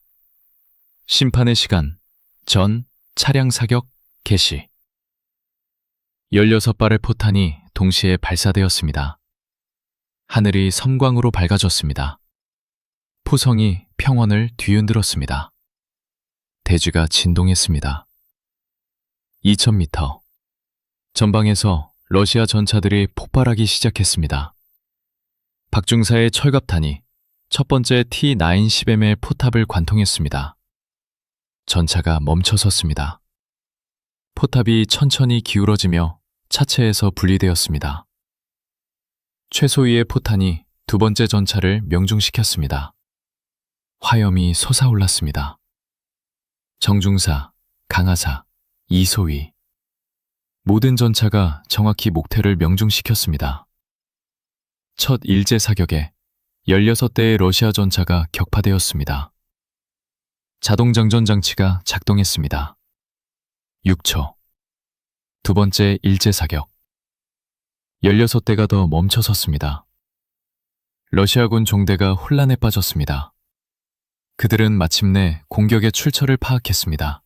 심판의 시간, 전 차량 사격 개시. 16발의 포탄이 동시에 발사되었습니다. 하늘이 섬광으로 밝아졌습니다. 포성이 평원을 뒤흔들었습니다. 대지가 진동했습니다. 2000m. 전방에서 러시아 전차들이 폭발하기 시작했습니다. 박중사의 철갑탄이 첫 번째 T-90M의 포탑을 관통했습니다. 전차가 멈춰섰습니다. 포탑이 천천히 기울어지며 차체에서 분리되었습니다. 최소위의 포탄이 두 번째 전차를 명중시켰습니다. 화염이 솟아올랐습니다. 정중사, 강하사, 이소위. 모든 전차가 정확히 목표를 명중시켰습니다. 첫 일제 사격에 16대의 러시아 전차가 격파되었습니다. 자동 장전 장치가 작동했습니다. 6초. 두 번째 일제 사격. 16대가 더 멈춰섰습니다. 러시아군 종대가 혼란에 빠졌습니다. 그들은 마침내 공격의 출처를 파악했습니다.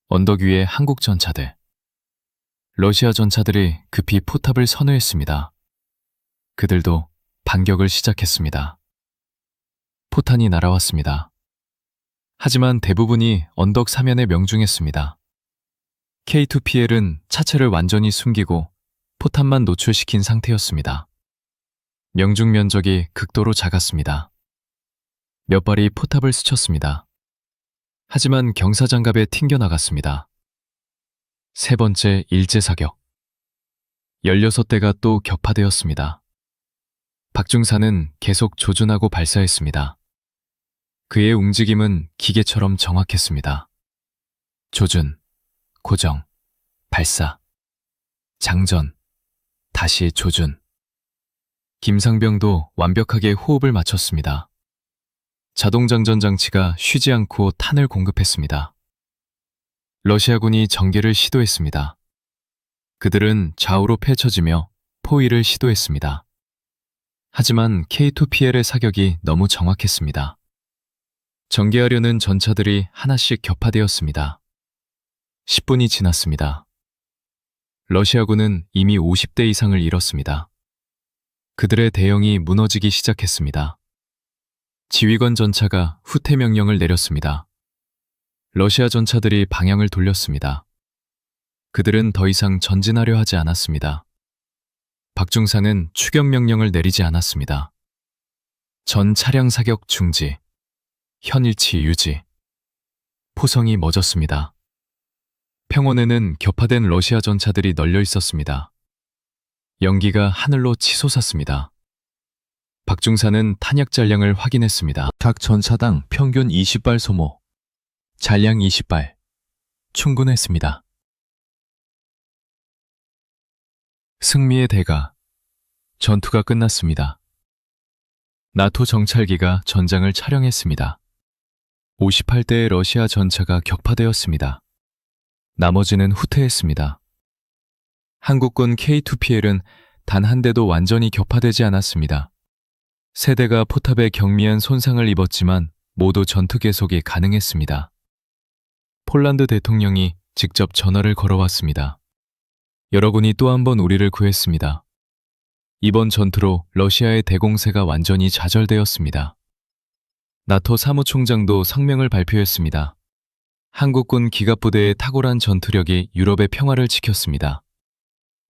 언덕 위의 한국 전차들. 러시아 전차들이 급히 포탑을 선회했습니다. 그들도 반격을 시작했습니다. 포탄이 날아왔습니다. 하지만 대부분이 언덕 사면에 명중했습니다. K2PL은 차체를 완전히 숨기고 포탄만 노출시킨 상태였습니다. 명중 면적이 극도로 작았습니다. 몇 발이 포탑을 스쳤습니다. 하지만 경사장갑에 튕겨나갔습니다. 세 번째 일제 사격. 16대가 또 격파되었습니다. 박중사는 계속 조준하고 발사했습니다. 그의 움직임은 기계처럼 정확했습니다. 조준, 고정, 발사, 장전, 다시 조준. 김상병도 완벽하게 호흡을 맞췄습니다. 자동장전 장치가 쉬지 않고 탄을 공급했습니다. 러시아군이 전개를 시도했습니다. 그들은 좌우로 펼쳐지며 포위를 시도했습니다. 하지만 K2PL의 사격이 너무 정확했습니다. 전개하려는 전차들이 하나씩 격파되었습니다. 10분이 지났습니다. 러시아군은 이미 50대 이상을 잃었습니다. 그들의 대형이 무너지기 시작했습니다. 지휘관 전차가 후퇴 명령을 내렸습니다. 러시아 전차들이 방향을 돌렸습니다. 그들은 더 이상 전진하려 하지 않았습니다. 박중사는 추격 명령을 내리지 않았습니다. 전 차량 사격 중지, 현일치 유지. 포성이 멎었습니다. 평원에는 격파된 러시아 전차들이 널려 있었습니다. 연기가 하늘로 치솟았습니다. 박중사는 탄약 잔량을 확인했습니다. 각 전차당 평균 20발 소모, 잔량 20발, 충분했습니다. 승리의 대가. 전투가 끝났습니다. 나토 정찰기가 전장을 촬영했습니다. 58대의 러시아 전차가 격파되었습니다. 나머지는 후퇴했습니다. 한국군 K2PL은 단 한 대도 완전히 격파되지 않았습니다. 세 대가 포탑에 경미한 손상을 입었지만 모두 전투 계속이 가능했습니다. 폴란드 대통령이 직접 전화를 걸어왔습니다. 여러분이 또 한 번 우리를 구했습니다. 이번 전투로 러시아의 대공세가 완전히 좌절되었습니다. 나토 사무총장도 성명을 발표했습니다. 한국군 기갑부대의 탁월한 전투력이 유럽의 평화를 지켰습니다.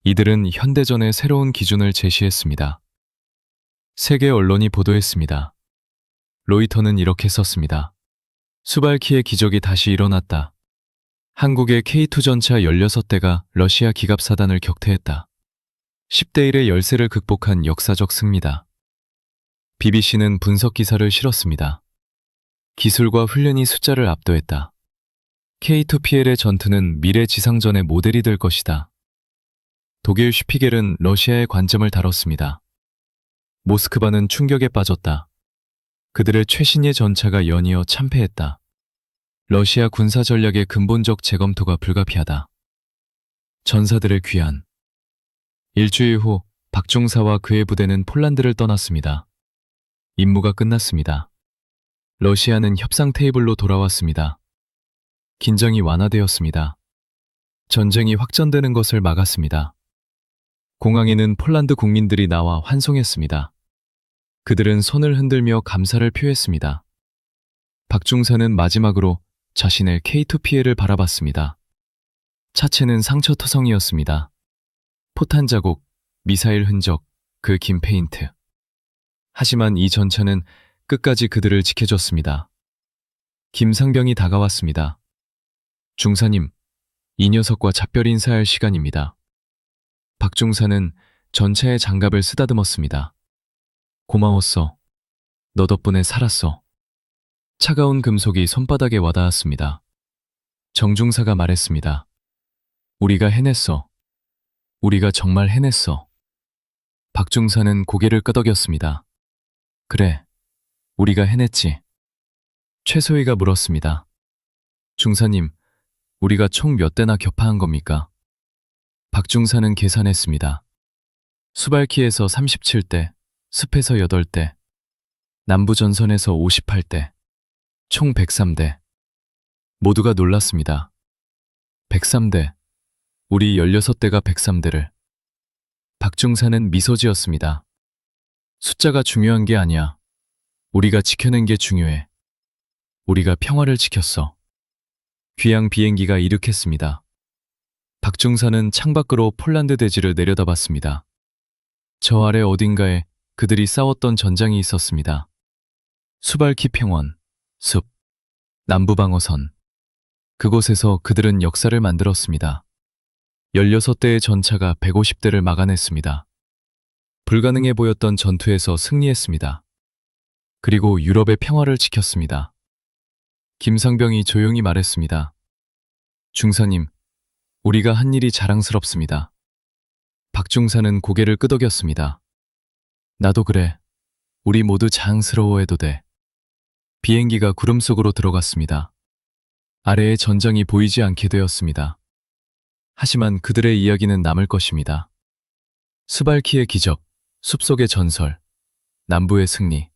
이들은 현대전의 새로운 기준을 제시했습니다. 세계 언론이 보도했습니다. 로이터는 이렇게 썼습니다. 수발키의 기적이 다시 일어났다. 한국의 K2 전차 16대가 러시아 기갑사단을 격퇴했다. 10대 1의 열세를 극복한 역사적 승리다. BBC는 분석 기사를 실었습니다. 기술과 훈련이 숫자를 압도했다. K2PL의 전투는 미래 지상전의 모델이 될 것이다. 독일 슈피겔은 러시아의 관점을 다뤘습니다. 모스크바는 충격에 빠졌다. 그들의 최신의 전차가 연이어 참패했다. 러시아 군사 전략의 근본적 재검토가 불가피하다. 전사들의 귀환. 일주일 후 박중사와 그의 부대는 폴란드를 떠났습니다. 임무가 끝났습니다. 러시아는 협상 테이블로 돌아왔습니다. 긴장이 완화되었습니다. 전쟁이 확전되는 것을 막았습니다. 공항에는 폴란드 국민들이 나와 환송했습니다. 그들은 손을 흔들며 감사를 표했습니다. 박중사는 마지막으로 자신의 K2PL을 바라봤습니다. 차체는 상처투성이었습니다. 포탄 자국, 미사일 흔적, 그 긴 페인트. 하지만 이 전차는 끝까지 그들을 지켜줬습니다. 김상병이 다가왔습니다. 중사님, 이 녀석과 작별 인사할 시간입니다. 박중사는 전차의 장갑을 쓰다듬었습니다. 고마웠어. 너 덕분에 살았어. 차가운 금속이 손바닥에 와닿았습니다. 정중사가 말했습니다. 우리가 해냈어. 우리가 정말 해냈어. 박중사는 고개를 끄덕였습니다. 그래, 우리가 해냈지. 최소희가 물었습니다. 중사님, 우리가 총 몇 대나 격파한 겁니까? 박중사는 계산했습니다. 수발키에서 37대, 습에서 8대, 남부전선에서 58대, 총 103대. 모두가 놀랐습니다. 103대, 우리 16대가 103대를. 박중사는 미소 지었습니다. 숫자가 중요한 게 아니야. 우리가 지켜낸 게 중요해. 우리가 평화를 지켰어. 귀양 비행기가 이륙했습니다. 박중사는 창밖으로 폴란드 대지를 내려다봤습니다. 저 아래 어딘가에 그들이 싸웠던 전장이 있었습니다. 수발키 평원, 숲, 남부방어선. 그곳에서 그들은 역사를 만들었습니다. 16대의 전차가 150대를 막아냈습니다. 불가능해 보였던 전투에서 승리했습니다. 그리고 유럽의 평화를 지켰습니다. 김상병이 조용히 말했습니다. 중사님, 우리가 한 일이 자랑스럽습니다. 박중사는 고개를 끄덕였습니다. 나도 그래. 우리 모두 자랑스러워해도 돼. 비행기가 구름 속으로 들어갔습니다. 아래의 전장이 보이지 않게 되었습니다. 하지만 그들의 이야기는 남을 것입니다. 수발키의 기적, 숲속의 전설, 남부의 승리,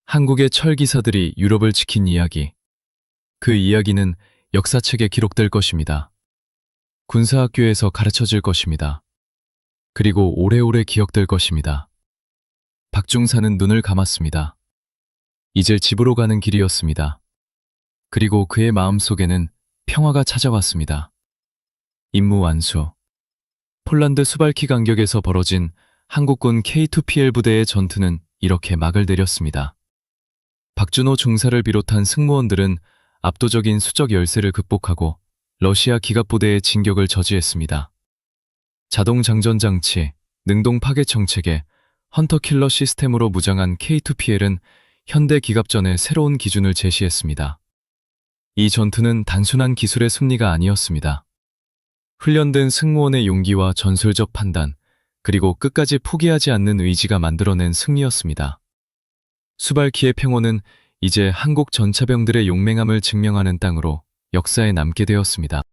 한국의 철기사들이 유럽을 지킨 이야기. 그 이야기는 역사책에 기록될 것입니다. 군사학교에서 가르쳐질 것입니다. 그리고 오래오래 기억될 것입니다. 박중사는 눈을 감았습니다. 이제 집으로 가는 길이었습니다. 그리고 그의 마음속에는 평화가 찾아왔습니다. 임무 완수. 폴란드 수발키 간격에서 벌어진 한국군 K2PL 부대의 전투는 이렇게 막을 내렸습니다. 박준호 중사를 비롯한 승무원들은 압도적인 수적 열세를 극복하고 러시아 기갑부대의 진격을 저지했습니다. 자동 장전 장치, 능동 파괴 정책에 헌터킬러 시스템으로 무장한 K2PL은 현대 기갑전의 새로운 기준을 제시했습니다. 이 전투는 단순한 기술의 승리가 아니었습니다. 훈련된 승무원의 용기와 전술적 판단, 그리고 끝까지 포기하지 않는 의지가 만들어낸 승리였습니다. 수발키의 평원은 이제 한국 전차병들의 용맹함을 증명하는 땅으로 역사에 남게 되었습니다.